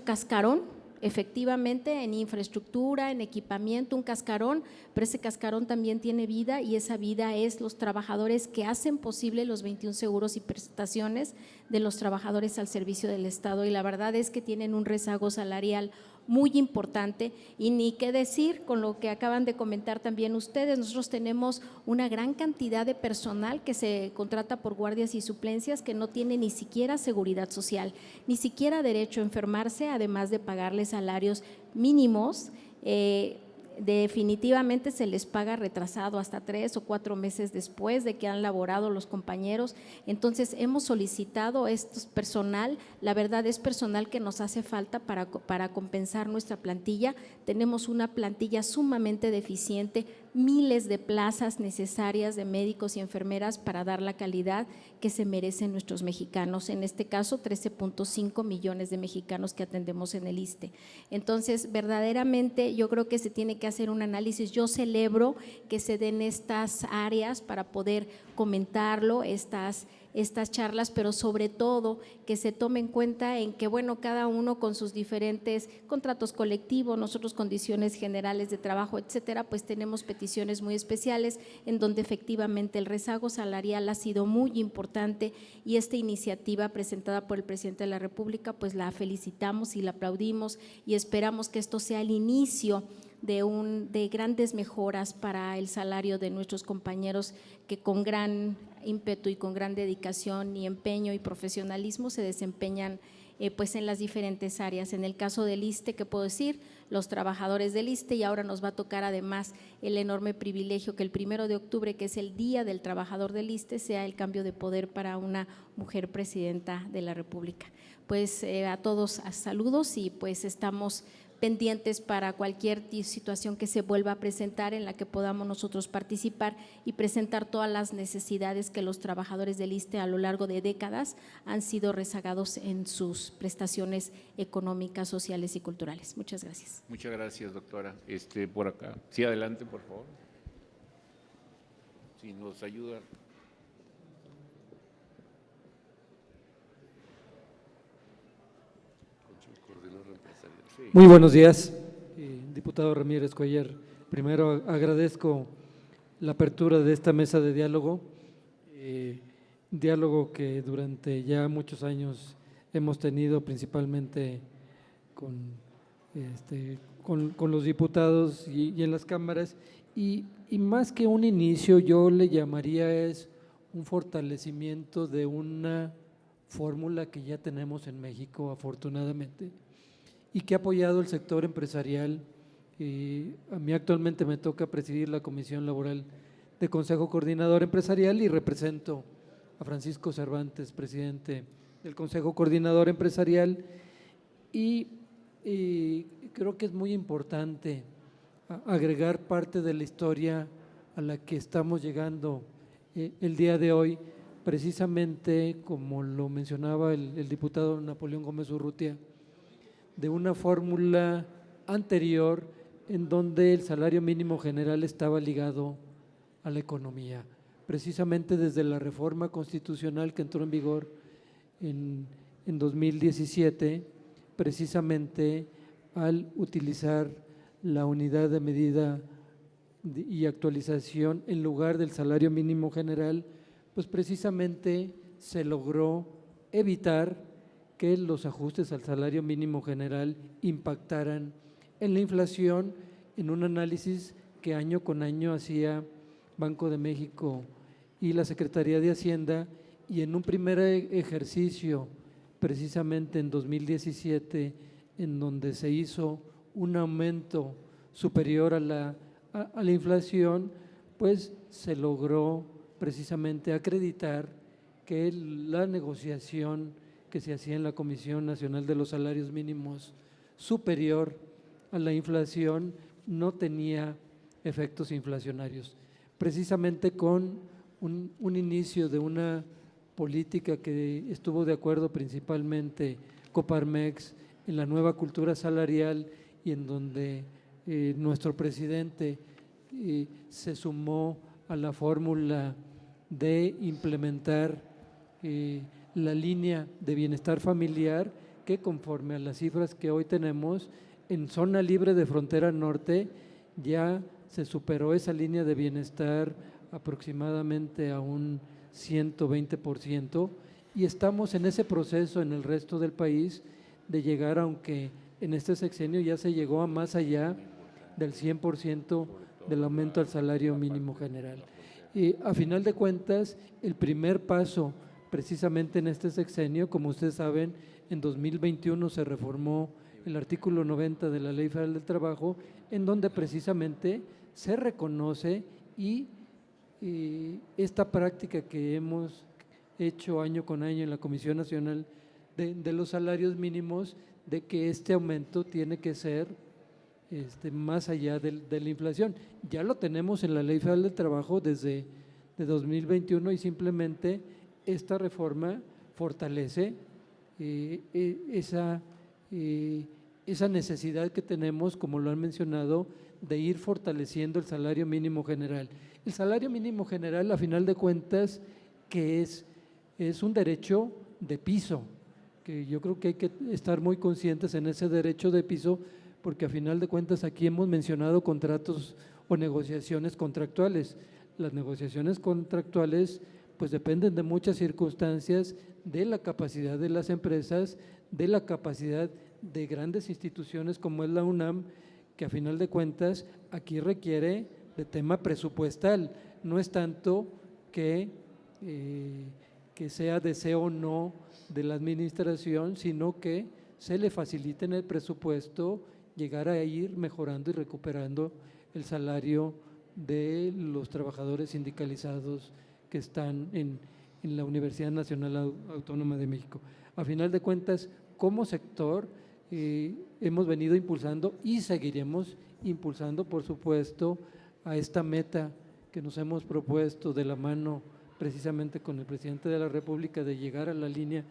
cascarón. Efectivamente, en infraestructura, en equipamiento, un cascarón, pero ese cascarón también tiene vida y esa vida es los trabajadores que hacen posible los 21 seguros y prestaciones de los trabajadores al servicio del Estado y la verdad es que tienen un rezago salarial muy importante y ni qué decir con lo que acaban de comentar también ustedes, nosotros tenemos una gran cantidad de personal que se contrata por guardias y suplencias que no tiene ni siquiera seguridad social, ni siquiera derecho a enfermarse, además de pagarles salarios mínimos, definitivamente se les paga retrasado hasta 3 o 4 meses después de que han laborado los compañeros. Entonces hemos solicitado personal, la verdad es personal que nos hace falta para compensar nuestra plantilla. Tenemos una plantilla sumamente deficiente, miles de plazas necesarias de médicos y enfermeras para dar la calidad que se merecen nuestros mexicanos, en este caso 13.5 millones de mexicanos que atendemos en el ISSSTE. Entonces, verdaderamente yo creo que se tiene que hacer un análisis. Yo celebro que se den estas áreas para poder comentarlo, estas charlas, pero sobre todo que se tome en cuenta en que, bueno, cada uno con sus diferentes contratos colectivos, nosotros condiciones generales de trabajo, etcétera, pues tenemos peticiones muy especiales en donde efectivamente el rezago salarial ha sido muy importante y esta iniciativa presentada por el presidente de la República, pues la felicitamos y la aplaudimos y esperamos que esto sea el inicio de grandes mejoras para el salario de nuestros compañeros que con gran ímpetu y con gran dedicación y empeño y profesionalismo se desempeñan pues en las diferentes áreas. En el caso del ISSSTE, ¿qué puedo decir? Los trabajadores del ISSSTE, y ahora nos va a tocar además el enorme privilegio que el 1 de octubre, que es el Día del Trabajador del ISSSTE, sea el cambio de poder para una mujer presidenta de la República. Pues a todos saludos y pues estamos pendientes para cualquier situación que se vuelva a presentar en la que podamos nosotros participar y presentar todas las necesidades que los trabajadores del ISSSTE a lo largo de décadas han sido rezagados en sus prestaciones económicas, sociales y culturales. Muchas gracias. Muchas gracias, doctora. Por acá. Sí, adelante, por favor. Si nos ayuda. Muy buenos días, diputado Ramírez Cuellar. Primero agradezco la apertura de esta mesa de diálogo, diálogo que durante ya muchos años hemos tenido principalmente con los diputados y en las cámaras, y más que un inicio yo le llamaría es un fortalecimiento de una fórmula que ya tenemos en México afortunadamente, y que ha apoyado el sector empresarial. A mí actualmente me toca presidir la Comisión Laboral de Consejo Coordinador Empresarial y represento a Francisco Cervantes, presidente del Consejo Coordinador Empresarial, y creo que es muy importante agregar parte de la historia a la que estamos llegando el día de hoy, precisamente como lo mencionaba el diputado Napoleón Gómez Urrutia, de una fórmula anterior en donde el salario mínimo general estaba ligado a la economía, precisamente desde la reforma constitucional que entró en vigor en 2017, precisamente al utilizar la unidad de medida y actualización en lugar del salario mínimo general, pues precisamente se logró evitar que los ajustes al salario mínimo general impactaran en la inflación, en un análisis que año con año hacía Banco de México y la Secretaría de Hacienda, y en un primer ejercicio precisamente en 2017, en donde se hizo un aumento superior a la inflación, pues se logró precisamente acreditar que la negociación que se hacía en la Comisión Nacional de los Salarios Mínimos superior a la inflación no tenía efectos inflacionarios. Precisamente con un inicio de una política que estuvo de acuerdo principalmente Coparmex en la nueva cultura salarial, y en donde nuestro presidente se sumó a la fórmula de implementar la línea de bienestar familiar, que conforme a las cifras que hoy tenemos, en zona libre de frontera norte ya se superó esa línea de bienestar aproximadamente a un 120%, y estamos en ese proceso en el resto del país de llegar, aunque en este sexenio ya se llegó a más allá del 100% del aumento al salario mínimo general. Y a final de cuentas, el primer paso precisamente en este sexenio, como ustedes saben, en 2021 se reformó el artículo 90 de la Ley Federal del Trabajo, en donde precisamente se reconoce y esta práctica que hemos hecho año con año en la Comisión Nacional de los Salarios Mínimos, de que este aumento tiene que ser más allá de la inflación. Ya lo tenemos en la Ley Federal del Trabajo desde 2021, y simplemente esta reforma fortalece esa necesidad que tenemos, como lo han mencionado, de ir fortaleciendo el salario mínimo general. El salario mínimo general, a final de cuentas, que es un derecho de piso, que yo creo que hay que estar muy conscientes en ese derecho de piso, porque a final de cuentas aquí hemos mencionado contratos o negociaciones contractuales. Las negociaciones contractuales pues dependen de muchas circunstancias, de la capacidad de las empresas, de la capacidad de grandes instituciones como es la UNAM, que a final de cuentas aquí requiere de tema presupuestal. No es tanto que que sea deseo o no de la administración, sino que se le facilite en el presupuesto llegar a ir mejorando y recuperando el salario de los trabajadores sindicalizados que están en la Universidad Nacional Autónoma de México. A final de cuentas, como sector, hemos venido impulsando y seguiremos impulsando, por supuesto, a esta meta que nos hemos propuesto de la mano precisamente con el presidente de la República de llegar a la línea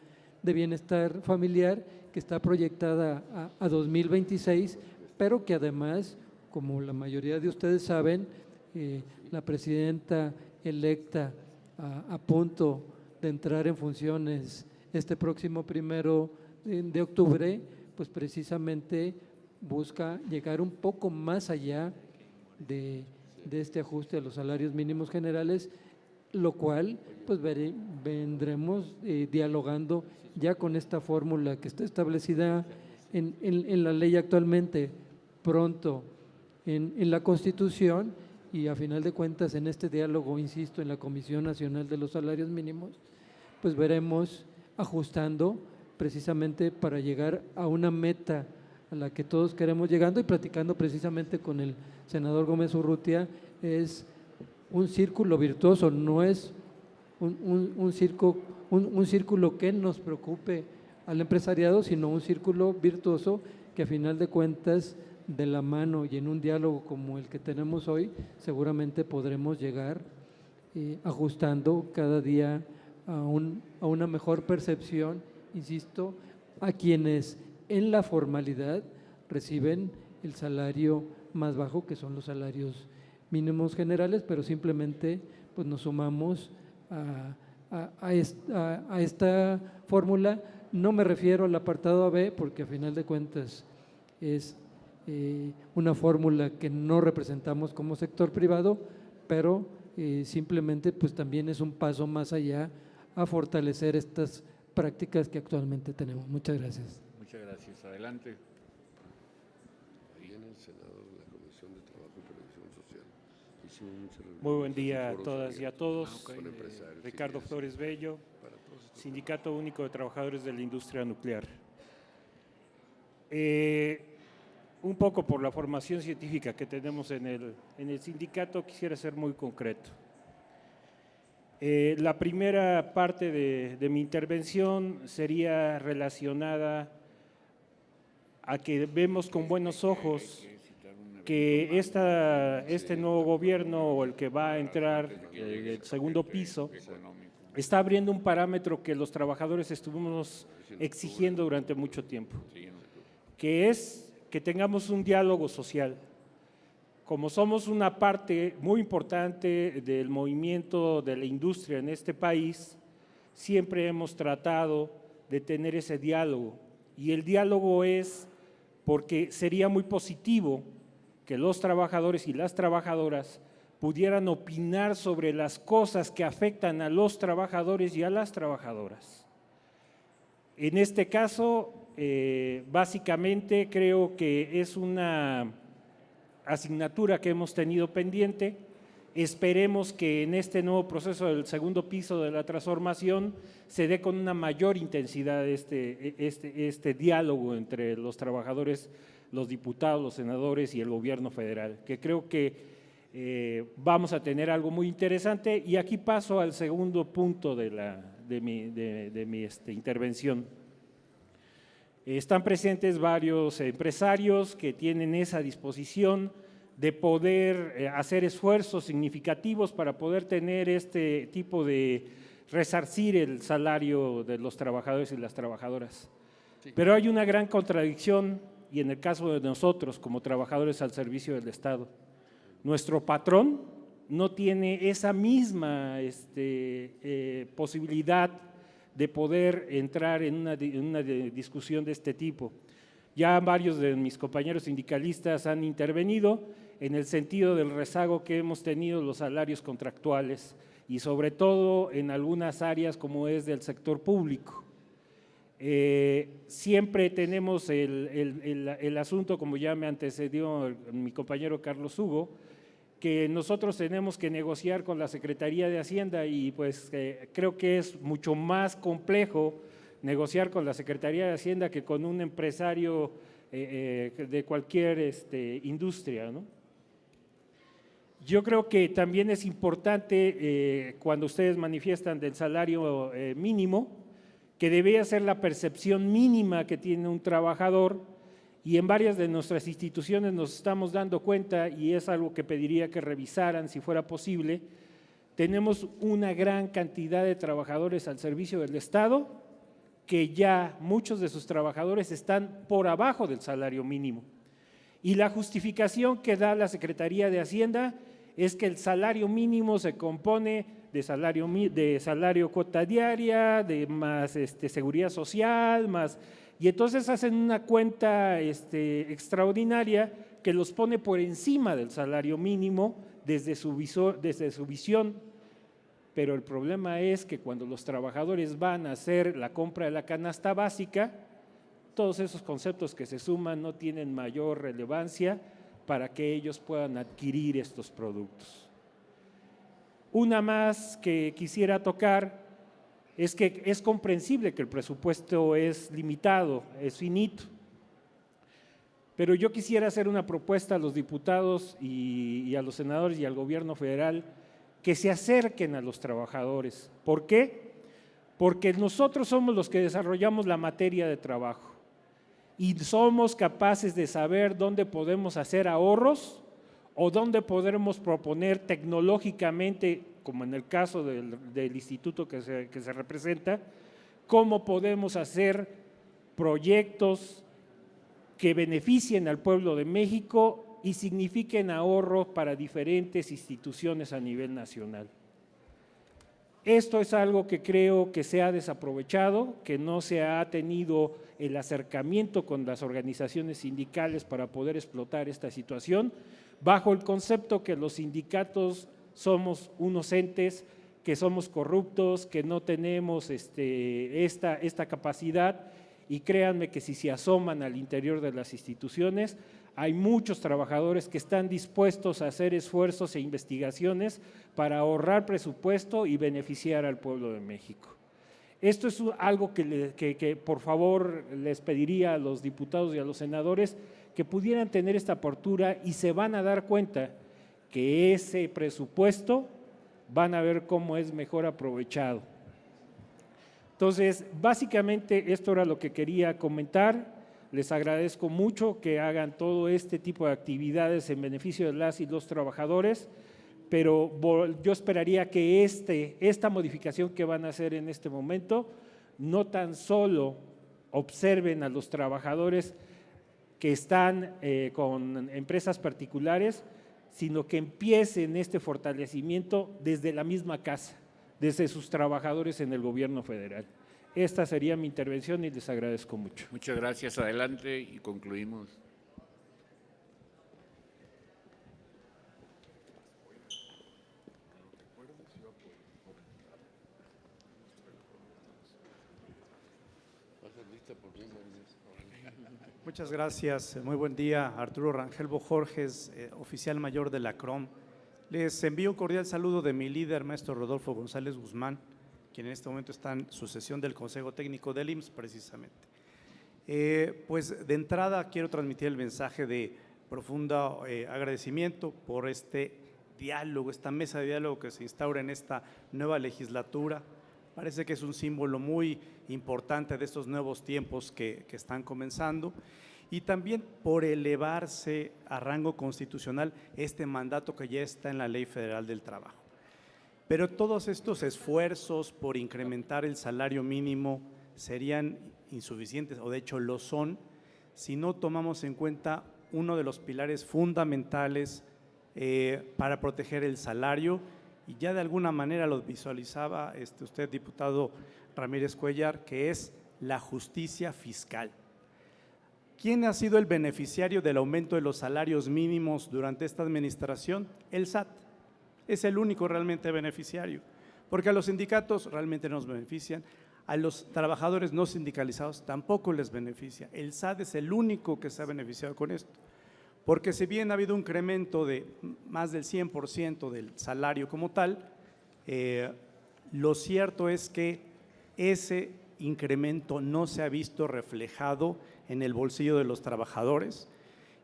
de bienestar familiar que está proyectada a 2026, pero que además, como la mayoría de ustedes saben, la presidenta electa a punto de entrar en funciones este próximo 1 de octubre, pues precisamente busca llegar un poco más allá de este ajuste a los salarios mínimos generales, lo cual pues vendremos dialogando ya con esta fórmula que está establecida en la ley actualmente, pronto en la Constitución, y a final de cuentas en este diálogo, insisto, en la Comisión Nacional de los Salarios Mínimos, pues veremos ajustando precisamente para llegar a una meta a la que todos queremos llegando, y platicando precisamente con el senador Gómez Urrutia, es un círculo virtuoso, no es un círculo que nos preocupe al empresariado, sino un círculo virtuoso que a final de cuentas, de la mano y en un diálogo como el que tenemos hoy, seguramente podremos llegar ajustando cada día a una mejor percepción, insisto, a quienes en la formalidad reciben el salario más bajo, que son los salarios mínimos generales, pero simplemente pues nos sumamos a esta fórmula. No me refiero al apartado AB, porque a final de cuentas es una fórmula que no representamos como sector privado, pero simplemente pues también es un paso más allá a fortalecer estas prácticas que actualmente tenemos. Muchas gracias. Muchas gracias. Adelante. Muy buen día a todas y a todos. Ricardo Flores Bello, Sindicato Único de Trabajadores de la Industria Nuclear. Un poco por la formación científica que tenemos en el sindicato, quisiera ser muy concreto. La primera parte de mi intervención sería relacionada a que vemos con buenos ojos que este nuevo gobierno, o el que va a entrar, el segundo piso, está abriendo un parámetro que los trabajadores estuvimos exigiendo durante mucho tiempo, que es que tengamos un diálogo social. Como somos una parte muy importante del movimiento de la industria en este país, siempre hemos tratado de tener ese diálogo, y el diálogo es porque sería muy positivo que los trabajadores y las trabajadoras pudieran opinar sobre las cosas que afectan a los trabajadores y a las trabajadoras. En este caso, básicamente creo que es una asignatura que hemos tenido pendiente. Esperemos que en este nuevo proceso del segundo piso de la transformación se dé con una mayor intensidad este diálogo entre los trabajadores, los diputados, los senadores y el gobierno federal, que creo que vamos a tener algo muy interesante. Y aquí paso al segundo punto de mi intervención. Están presentes varios empresarios que tienen esa disposición de poder hacer esfuerzos significativos para poder tener este tipo de resarcir el salario de los trabajadores y las trabajadoras. Sí. Pero hay una gran contradicción, y en el caso de nosotros como trabajadores al servicio del Estado, nuestro patrón no tiene esa misma posibilidad de poder entrar en una discusión de este tipo. Ya varios de mis compañeros sindicalistas han intervenido en el sentido del rezago que hemos tenido los salarios contractuales, y sobre todo en algunas áreas como es del sector público. Siempre tenemos el asunto, como ya me antecedió mi compañero Carlos Hugo, que nosotros tenemos que negociar con la Secretaría de Hacienda y pues creo que es mucho más complejo negociar con la Secretaría de Hacienda que con un empresario de cualquier industria, ¿no? Yo creo que también es importante cuando ustedes manifiestan del salario mínimo, que debe ser la percepción mínima que tiene un trabajador, y en varias de nuestras instituciones nos estamos dando cuenta, y es algo que pediría que revisaran si fuera posible. Tenemos una gran cantidad de trabajadores al servicio del Estado que ya muchos de sus trabajadores están por abajo del salario mínimo. Y la justificación que da la Secretaría de Hacienda es que el salario mínimo se compone de salario cuota diaria, de más seguridad social, más… Y entonces hacen una cuenta extraordinaria que los pone por encima del salario mínimo desde su visión. Pero el problema es que cuando los trabajadores van a hacer la compra de la canasta básica, todos esos conceptos que se suman no tienen mayor relevancia para que ellos puedan adquirir estos productos. Una más que quisiera tocar es que es comprensible que el presupuesto es limitado, es finito, pero yo quisiera hacer una propuesta a los diputados y a los senadores y al gobierno federal que se acerquen a los trabajadores. ¿Por qué? Porque nosotros somos los que desarrollamos la materia de trabajo y somos capaces de saber dónde podemos hacer ahorros o dónde podremos proponer tecnológicamente, como en el caso del instituto que se representa, cómo podemos hacer proyectos que beneficien al pueblo de México y signifiquen ahorro para diferentes instituciones a nivel nacional. Esto es algo que creo que se ha desaprovechado, que no se ha tenido el acercamiento con las organizaciones sindicales para poder explotar esta situación, bajo el concepto que los sindicatos somos unos entes, que somos corruptos, que no tenemos esta capacidad, y créanme que si se asoman al interior de las instituciones, hay muchos trabajadores que están dispuestos a hacer esfuerzos e investigaciones para ahorrar presupuesto y beneficiar al pueblo de México. Esto es algo que por favor les pediría a los diputados y a los senadores que pudieran tener esta apertura, y se van a dar cuenta que ese presupuesto van a ver cómo es mejor aprovechado. Entonces, básicamente esto era lo que quería comentar. Les agradezco mucho que hagan todo este tipo de actividades en beneficio de las y los trabajadores, pero yo esperaría que esta modificación que van a hacer en este momento no tan solo observen a los trabajadores que están con empresas particulares, sino que empiecen este fortalecimiento desde la misma casa, desde sus trabajadores en el gobierno federal. Esta sería mi intervención y les agradezco mucho. Muchas gracias. Adelante y concluimos. Muchas gracias. Muy buen día. Arturo Rangel Bojorges, oficial mayor de la CROM. Les envío un cordial saludo de mi líder, maestro Rodolfo González Guzmán, quien en este momento está en su sesión del Consejo Técnico del IMSS precisamente. Pues de entrada quiero transmitir el mensaje de profundo agradecimiento por este diálogo, esta mesa de diálogo que se instaura en esta nueva legislatura. Parece que es un símbolo muy importante de estos nuevos tiempos que están comenzando, y también por elevarse a rango constitucional este mandato que ya está en la Ley Federal del Trabajo. Pero todos estos esfuerzos por incrementar el salario mínimo serían insuficientes, o de hecho lo son, si no tomamos en cuenta uno de los pilares fundamentales para proteger el salario, y ya de alguna manera lo visualizaba usted, diputado Ramírez Cuellar, que es la justicia fiscal. ¿Quién ha sido el beneficiario del aumento de los salarios mínimos durante esta administración? El SAT. Es el único realmente beneficiario, porque a los sindicatos realmente nos benefician, a los trabajadores no sindicalizados tampoco les beneficia. El SAT es el único que se ha beneficiado con esto. porque si bien ha habido un incremento de más del 100% del salario como tal, lo cierto es que ese incremento no se ha visto reflejado en el bolsillo de los trabajadores,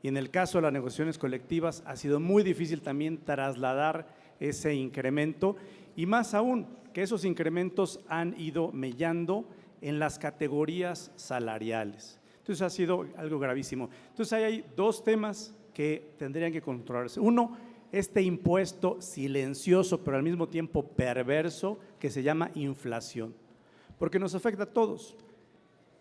y en el caso de las negociaciones colectivas ha sido muy difícil también trasladar ese incremento, y más aún que esos incrementos han ido mellando en las categorías salariales. Entonces ha sido algo gravísimo. Entonces ahí hay dos temas que tendrían que controlarse. Uno, este impuesto silencioso pero al mismo tiempo perverso que se llama inflación, porque nos afecta a todos.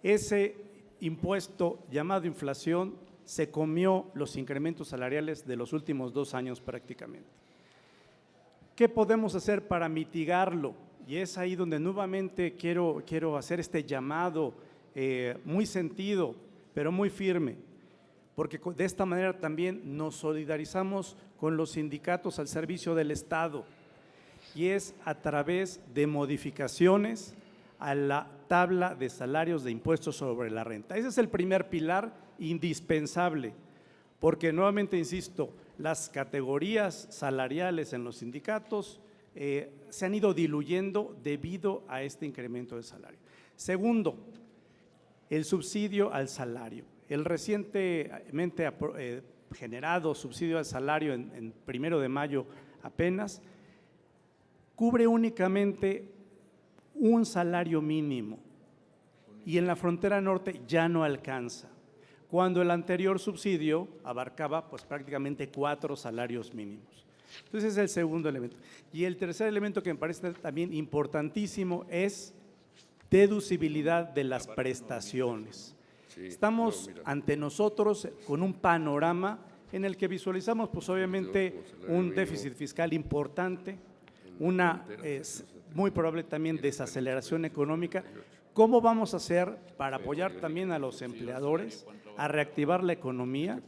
Ese impuesto llamado inflación se comió los incrementos salariales de los últimos 2 años prácticamente. ¿Qué podemos hacer para mitigarlo? Y es ahí donde nuevamente quiero hacer este llamado muy sentido, pero muy firme, porque de esta manera también nos solidarizamos con los sindicatos al servicio del Estado, y es a través de modificaciones a la tabla de salarios de impuestos sobre la renta. Ese es el primer pilar indispensable, porque nuevamente insisto, las categorías salariales en los sindicatos se han ido diluyendo debido a este incremento de salario. Segundo, el subsidio al salario. El recientemente generado subsidio al salario en 1 de mayo apenas cubre únicamente un salario mínimo y en la frontera norte ya no alcanza, cuando el anterior subsidio abarcaba pues prácticamente 4 salarios mínimos. Entonces ese es el segundo elemento. Y el tercer elemento que me parece también importantísimo es deducibilidad de las prestaciones. Estamos ante nosotros con un panorama en el que visualizamos pues obviamente un déficit fiscal importante, una muy probable también desaceleración económica. ¿Cómo vamos a hacer para apoyar también a los empleadores a reactivar la economía?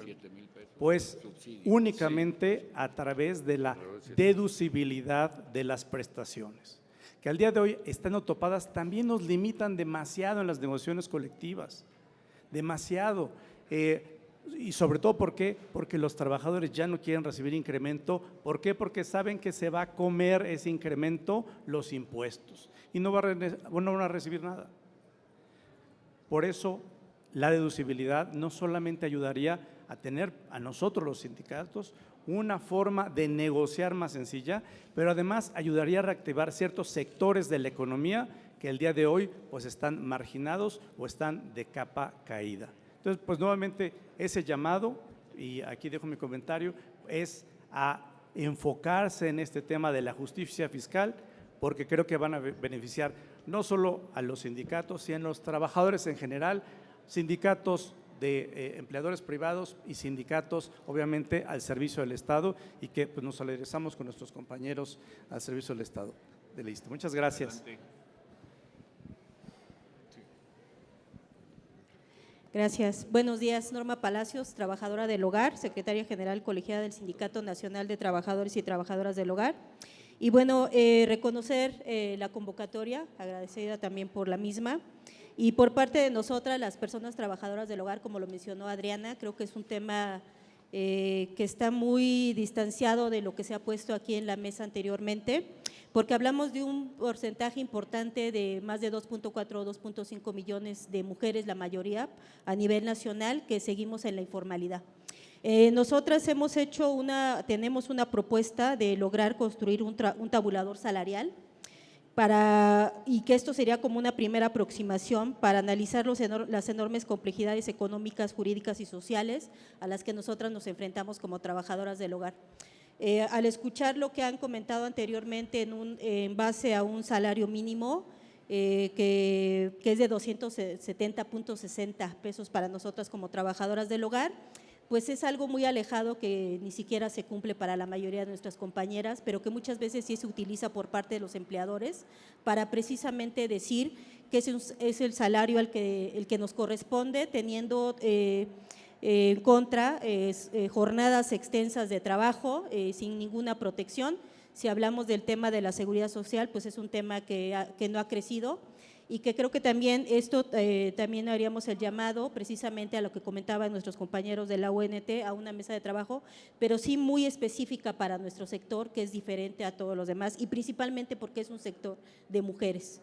Pues únicamente a través de la deducibilidad de las prestaciones, que al día de hoy estando topadas también nos limitan demasiado en las negociaciones colectivas, demasiado. Y sobre todo, ¿por qué? Porque los trabajadores ya no quieren recibir incremento. ¿Por qué? Porque saben que se va a comer ese incremento los impuestos y no van a recibir nada. Por eso, la deducibilidad no solamente ayudaría a tener a nosotros los sindicatos una forma de negociar más sencilla, pero además ayudaría a reactivar ciertos sectores de la economía que el día de hoy pues están marginados o están de capa caída. Entonces, pues nuevamente ese llamado, y aquí dejo mi comentario, es a enfocarse en este tema de la justicia fiscal, porque creo que van a beneficiar no solo a los sindicatos, sino a los trabajadores en general, sindicatos de empleadores privados y sindicatos obviamente al servicio del Estado, y que pues, nos solidarizamos con nuestros compañeros al servicio del Estado. Listo. Muchas gracias. Gracias. Buenos días, Norma Palacios, trabajadora del hogar, secretaria general colegiada del Sindicato Nacional de Trabajadores y Trabajadoras del Hogar. Y bueno, reconocer la convocatoria, agradecida también por la misma. Y por parte de nosotras, las personas trabajadoras del hogar, como lo mencionó Adriana, creo que es un tema que está muy distanciado de lo que se ha puesto aquí en la mesa anteriormente, porque hablamos de un porcentaje importante de más de 2.4 o 2.5 millones de mujeres, la mayoría a nivel nacional, que seguimos en la informalidad. Nosotras tenemos una propuesta de lograr construir un tabulador salarial y que esto sería como una primera aproximación para analizar las enormes complejidades económicas, jurídicas y sociales a las que nosotras nos enfrentamos como trabajadoras del hogar. Al escuchar lo que han comentado anteriormente en base a un salario mínimo que es de 270.60 pesos para nosotras como trabajadoras del hogar, pues es algo muy alejado que ni siquiera se cumple para la mayoría de nuestras compañeras, pero que muchas veces sí se utiliza por parte de los empleadores para precisamente decir que es el salario el que nos corresponde, teniendo en contra jornadas extensas de trabajo sin ninguna protección. Si hablamos del tema de la seguridad social, pues es un tema que no ha crecido, y que creo que también esto también haríamos el llamado precisamente a lo que comentaban nuestros compañeros de la UNT, a una mesa de trabajo, pero sí muy específica para nuestro sector, que es diferente a todos los demás y principalmente porque es un sector de mujeres.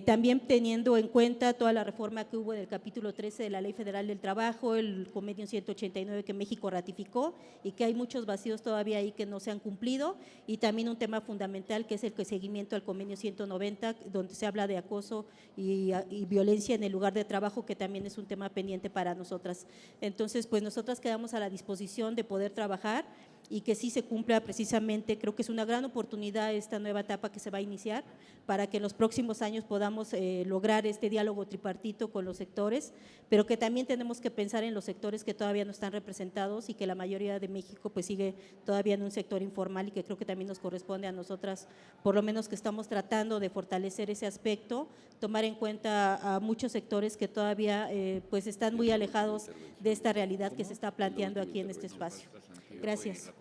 También teniendo en cuenta toda la reforma que hubo en el capítulo 13 de la Ley Federal del Trabajo, el convenio 189 que México ratificó y que hay muchos vacíos todavía ahí que no se han cumplido, y también un tema fundamental que es el seguimiento al convenio 190, donde se habla de acoso y violencia en el lugar de trabajo, que también es un tema pendiente para nosotras. Entonces, pues nosotras quedamos a la disposición de poder trabajar y que sí se cumpla precisamente. Creo que es una gran oportunidad esta nueva etapa que se va a iniciar para que en los próximos años podamos lograr este diálogo tripartito con los sectores, pero que también tenemos que pensar en los sectores que todavía no están representados y que la mayoría de México pues sigue todavía en un sector informal, y que creo que también nos corresponde a nosotras, por lo menos que estamos tratando de fortalecer ese aspecto, tomar en cuenta a muchos sectores que todavía pues están muy alejados de esta realidad que se está planteando aquí en este espacio. Gracias.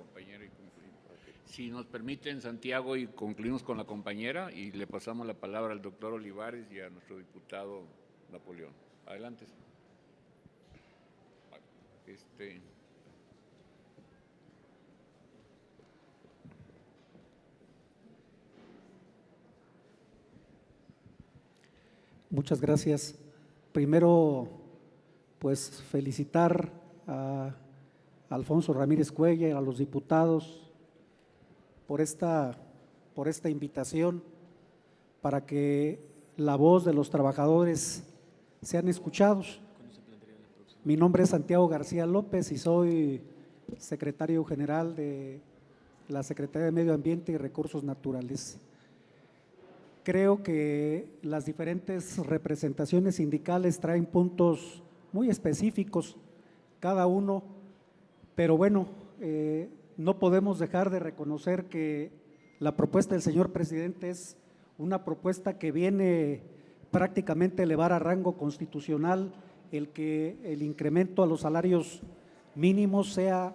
Si nos permiten, Santiago, y concluimos con la compañera y le pasamos la palabra al doctor Olivares y a nuestro diputado Napoleón. Adelante. Muchas gracias. Primero, pues felicitar a Alfonso Ramírez Cuellar y a los diputados por esta invitación para que la voz de los trabajadores sean escuchados. Mi nombre es Santiago García López y soy secretario general de la Secretaría de Medio Ambiente y Recursos Naturales. Creo que las diferentes representaciones sindicales traen puntos muy específicos, cada uno, pero bueno, no podemos dejar de reconocer que la propuesta del señor presidente es una propuesta que viene prácticamente a elevar a rango constitucional el que el incremento a los salarios mínimos sea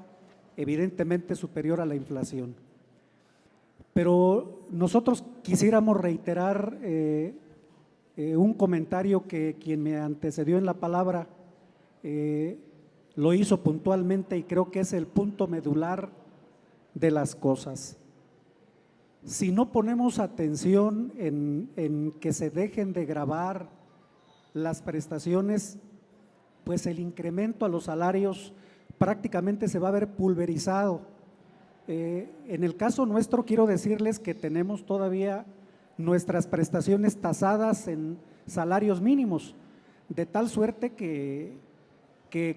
evidentemente superior a la inflación. Pero nosotros quisiéramos reiterar un comentario que quien me antecedió en la palabra lo hizo puntualmente, y creo que es el punto medular de las cosas. Si no ponemos atención en que se dejen de gravar las prestaciones, pues el incremento a los salarios prácticamente se va a ver pulverizado. En el caso nuestro, quiero decirles que tenemos todavía nuestras prestaciones tasadas en salarios mínimos, de tal suerte que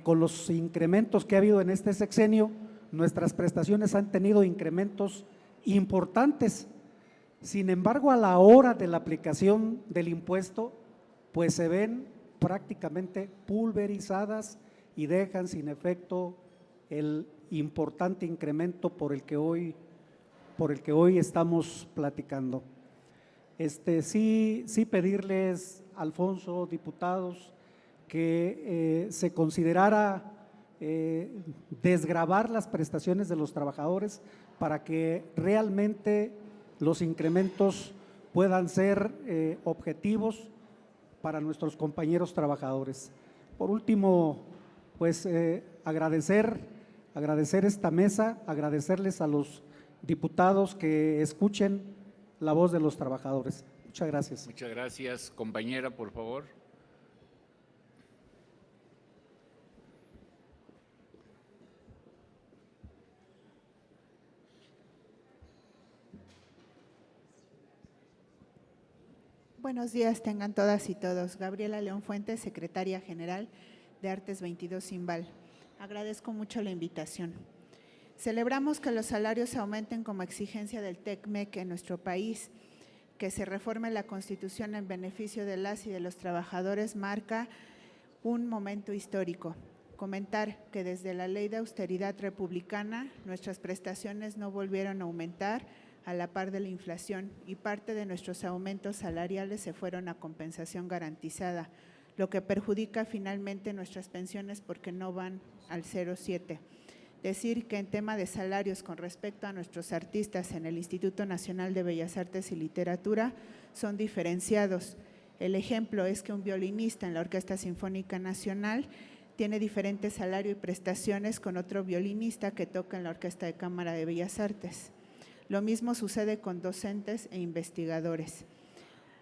con los incrementos que ha habido en este sexenio, nuestras prestaciones han tenido incrementos importantes. Sin embargo, a la hora de la aplicación del impuesto, pues se ven prácticamente pulverizadas y dejan sin efecto el importante incremento por el que hoy estamos platicando. Sí pedirles, Alfonso, diputados, que se considerara desgravar las prestaciones de los trabajadores para que realmente los incrementos puedan ser objetivos para nuestros compañeros trabajadores. Por último, pues agradecer esta mesa, agradecerles a los diputados que escuchen la voz de los trabajadores. Muchas gracias. Muchas gracias. Compañera, por favor. Buenos días tengan todas y todos. Gabriela León Fuentes, secretaria general de Artes 22 Simbal. Agradezco mucho la invitación. Celebramos que los salarios aumenten como exigencia del TECMEC en nuestro país, que se reforme la Constitución en beneficio de las y de los trabajadores marca un momento histórico. Comentar que desde la Ley de Austeridad Republicana nuestras prestaciones no volvieron a aumentar a la par de la inflación y parte de nuestros aumentos salariales se fueron a compensación garantizada, lo que perjudica finalmente nuestras pensiones porque no van al 0,7. Decir que en tema de salarios con respecto a nuestros artistas en el Instituto Nacional de Bellas Artes y Literatura son diferenciados El ejemplo es que un violinista en la Orquesta Sinfónica Nacional tiene diferente salario y prestaciones con otro violinista que toca en la Orquesta de Cámara de Bellas Artes. Lo mismo sucede con docentes e investigadores.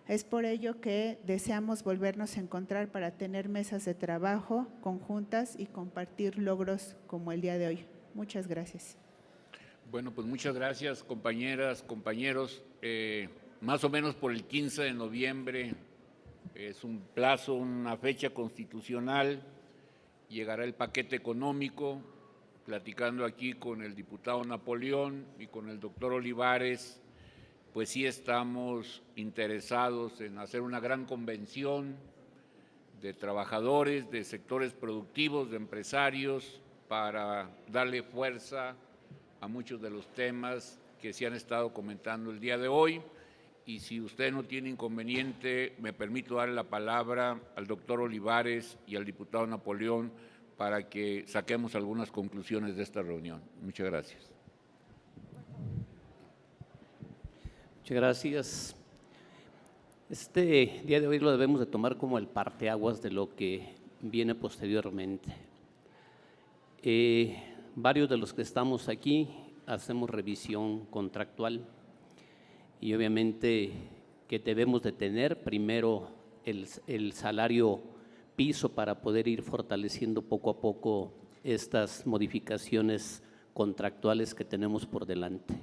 Es por ello que deseamos volvernos a encontrar para tener mesas de trabajo conjuntas y compartir logros como el día de hoy. Muchas gracias. Bueno, pues muchas gracias, compañeras, compañeros. Más o menos por el 15 de noviembre es un plazo, una fecha constitucional. Llegará el paquete económico, platicando aquí con el diputado Napoleón y con el doctor Olivares, pues sí estamos interesados en hacer una gran convención de trabajadores, de sectores productivos, de empresarios, para darle fuerza a muchos de los temas que se han estado comentando el día de hoy. Y si usted no tiene inconveniente, me permito darle la palabra al doctor Olivares y al diputado Napoleón para que saquemos algunas conclusiones de esta reunión. Muchas gracias. Muchas gracias. Este día de hoy lo debemos de tomar como el parteaguas de lo que viene posteriormente. Varios de los que estamos aquí hacemos revisión contractual y obviamente que debemos de tener primero el salario piso para poder ir fortaleciendo poco a poco estas modificaciones contractuales que tenemos por delante.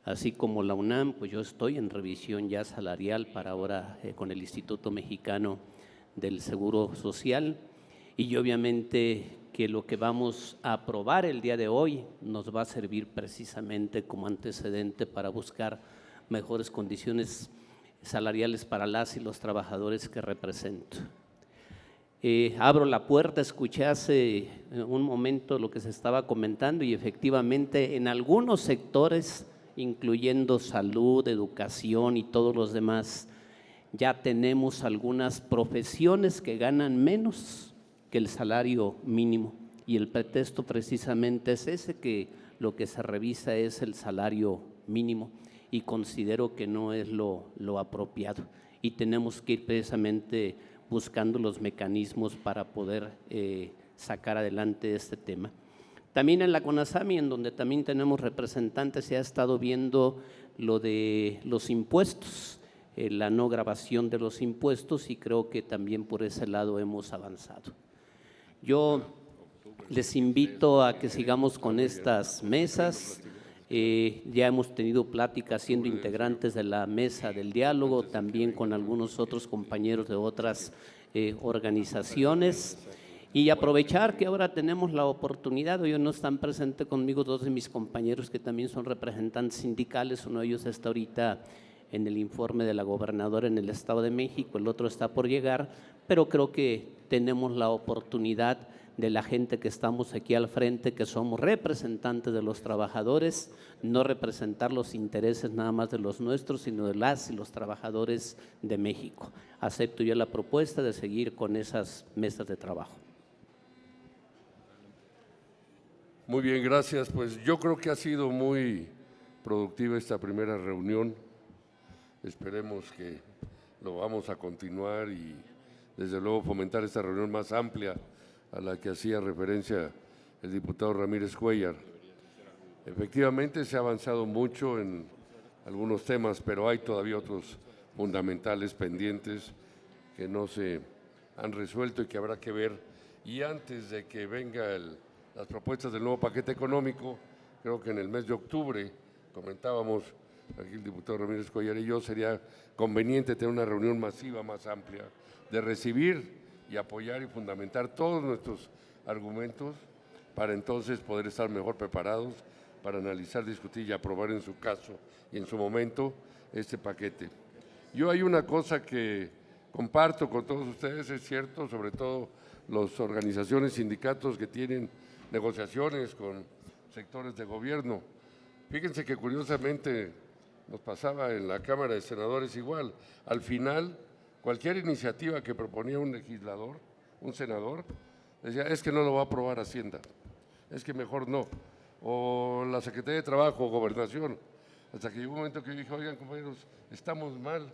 Así como la UNAM, pues yo estoy en revisión ya salarial para ahora con el Instituto Mexicano del Seguro Social y obviamente que lo que vamos a aprobar el día de hoy nos va a servir precisamente como antecedente para buscar mejores condiciones salariales para las y los trabajadores que represento. Abro la puerta, escuché hace un momento lo que se estaba comentando y efectivamente en algunos sectores, incluyendo salud, educación y todos los demás, ya tenemos algunas profesiones que ganan menos que el salario mínimo y el pretexto precisamente es ese, que lo que se revisa es el salario mínimo y considero que no es lo apropiado y tenemos que ir precisamente buscando los mecanismos para poder sacar adelante este tema. También en la CONASAMI, en donde también tenemos representantes, se ha estado viendo lo de los impuestos, la no grabación de los impuestos y creo que también por ese lado hemos avanzado. Yo les invito a que sigamos con estas mesas. Ya hemos tenido pláticas siendo integrantes de la mesa del diálogo, también con algunos otros compañeros de otras organizaciones y aprovechar que ahora tenemos la oportunidad. Hoy no están presentes conmigo dos de mis compañeros que también son representantes sindicales, uno de ellos está ahorita en el informe de la gobernadora en el Estado de México, el otro está por llegar, pero creo que tenemos la oportunidad de la gente que estamos aquí al frente, que somos representantes de los trabajadores, no representar los intereses nada más de los nuestros, sino de las y los trabajadores de México. Acepto yo la propuesta de seguir con esas mesas de trabajo. Muy bien, gracias. Pues yo creo que ha sido muy productiva esta primera reunión. Esperemos que lo vamos a continuar y desde luego fomentar esta reunión más amplia a la que hacía referencia el diputado Ramírez Cuéllar. Efectivamente se ha avanzado mucho en algunos temas, pero hay todavía otros fundamentales pendientes que no se han resuelto y que habrá que ver. Y antes de que vengan las propuestas del nuevo paquete económico, creo que en el mes de octubre, comentábamos aquí el diputado Ramírez Cuéllar y yo, sería conveniente tener una reunión masiva, más amplia, de recibir y apoyar y fundamentar todos nuestros argumentos para entonces poder estar mejor preparados para analizar, discutir y aprobar en su caso y en su momento este paquete. Yo hay una cosa que comparto con todos ustedes, es cierto, sobre todo las organizaciones, sindicatos que tienen negociaciones con sectores de gobierno. Fíjense que curiosamente nos pasaba en la Cámara de Senadores igual. Al final, cualquier iniciativa que proponía un legislador, un senador, decía, es que no lo va a aprobar Hacienda, es que mejor no. O la Secretaría de Trabajo o Gobernación. Hasta que llegó un momento que yo dije, oigan compañeros, estamos mal.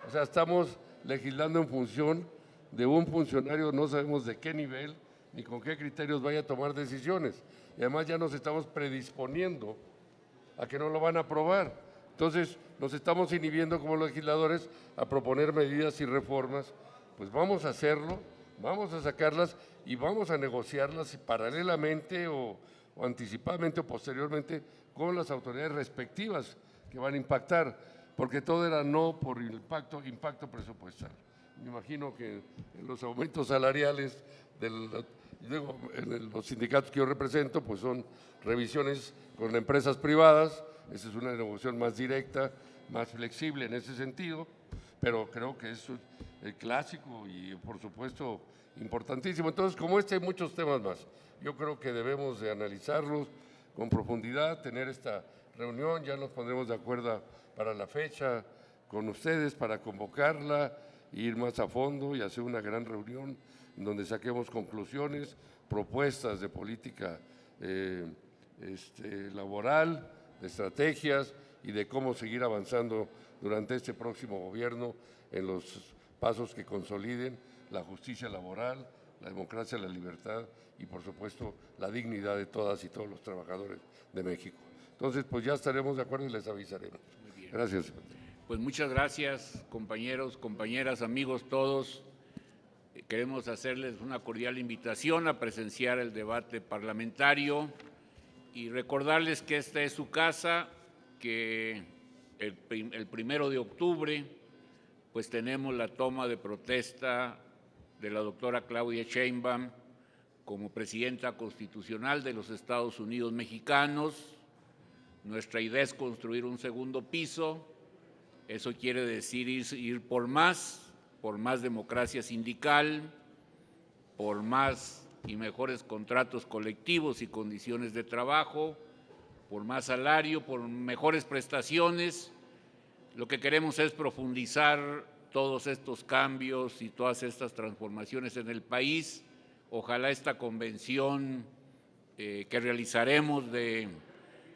O sea, estamos legislando en función de un funcionario, no sabemos de qué nivel ni con qué criterios vaya a tomar decisiones. Y además ya nos estamos predisponiendo a que no lo van a aprobar. Entonces nos estamos inhibiendo como legisladores a proponer medidas y reformas. Pues vamos a hacerlo, vamos a sacarlas y vamos a negociarlas paralelamente o anticipadamente o posteriormente con las autoridades respectivas que van a impactar, porque todo era no por el impacto presupuestal. Me imagino que en los aumentos salariales en los sindicatos que yo represento, pues son revisiones con empresas privadas. Esa es una negociación más directa, más flexible en ese sentido, pero creo que es el clásico y por supuesto importantísimo. Entonces, como hay muchos temas más, yo creo que debemos de analizarlos con profundidad, tener esta reunión, ya nos pondremos de acuerdo para la fecha con ustedes para convocarla, ir más a fondo y hacer una gran reunión en donde saquemos conclusiones, propuestas de política laboral, de estrategias y de cómo seguir avanzando durante este próximo gobierno en los pasos que consoliden la justicia laboral, la democracia, la libertad y, por supuesto, la dignidad de todas y todos los trabajadores de México. Entonces, pues ya estaremos de acuerdo y les avisaremos. Muy bien. Gracias. Pues muchas gracias, compañeros, compañeras, amigos todos. Queremos hacerles una cordial invitación a presenciar el debate parlamentario y recordarles que esta es su casa, que el 1 de octubre pues tenemos la toma de protesta de la doctora Claudia Sheinbaum como presidenta constitucional de los Estados Unidos mexicanos. Nuestra idea es construir un segundo piso. Eso quiere decir ir por más democracia sindical, por más y mejores contratos colectivos y condiciones de trabajo, por más salario, por mejores prestaciones. Lo que queremos es profundizar todos estos cambios y todas estas transformaciones en el país. Ojalá esta convención que realizaremos de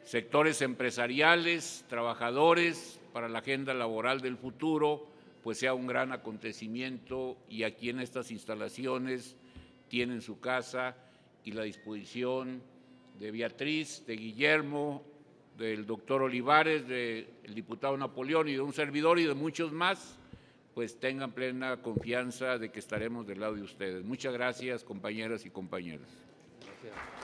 sectores empresariales, trabajadores, para la agenda laboral del futuro, pues sea un gran acontecimiento y aquí en estas instalaciones tienen su casa y la disposición de Beatriz, de Guillermo, del doctor Olivares, del diputado Napoleón y de un servidor y de muchos más, pues tengan plena confianza de que estaremos del lado de ustedes. Muchas gracias, compañeras y compañeros. Gracias.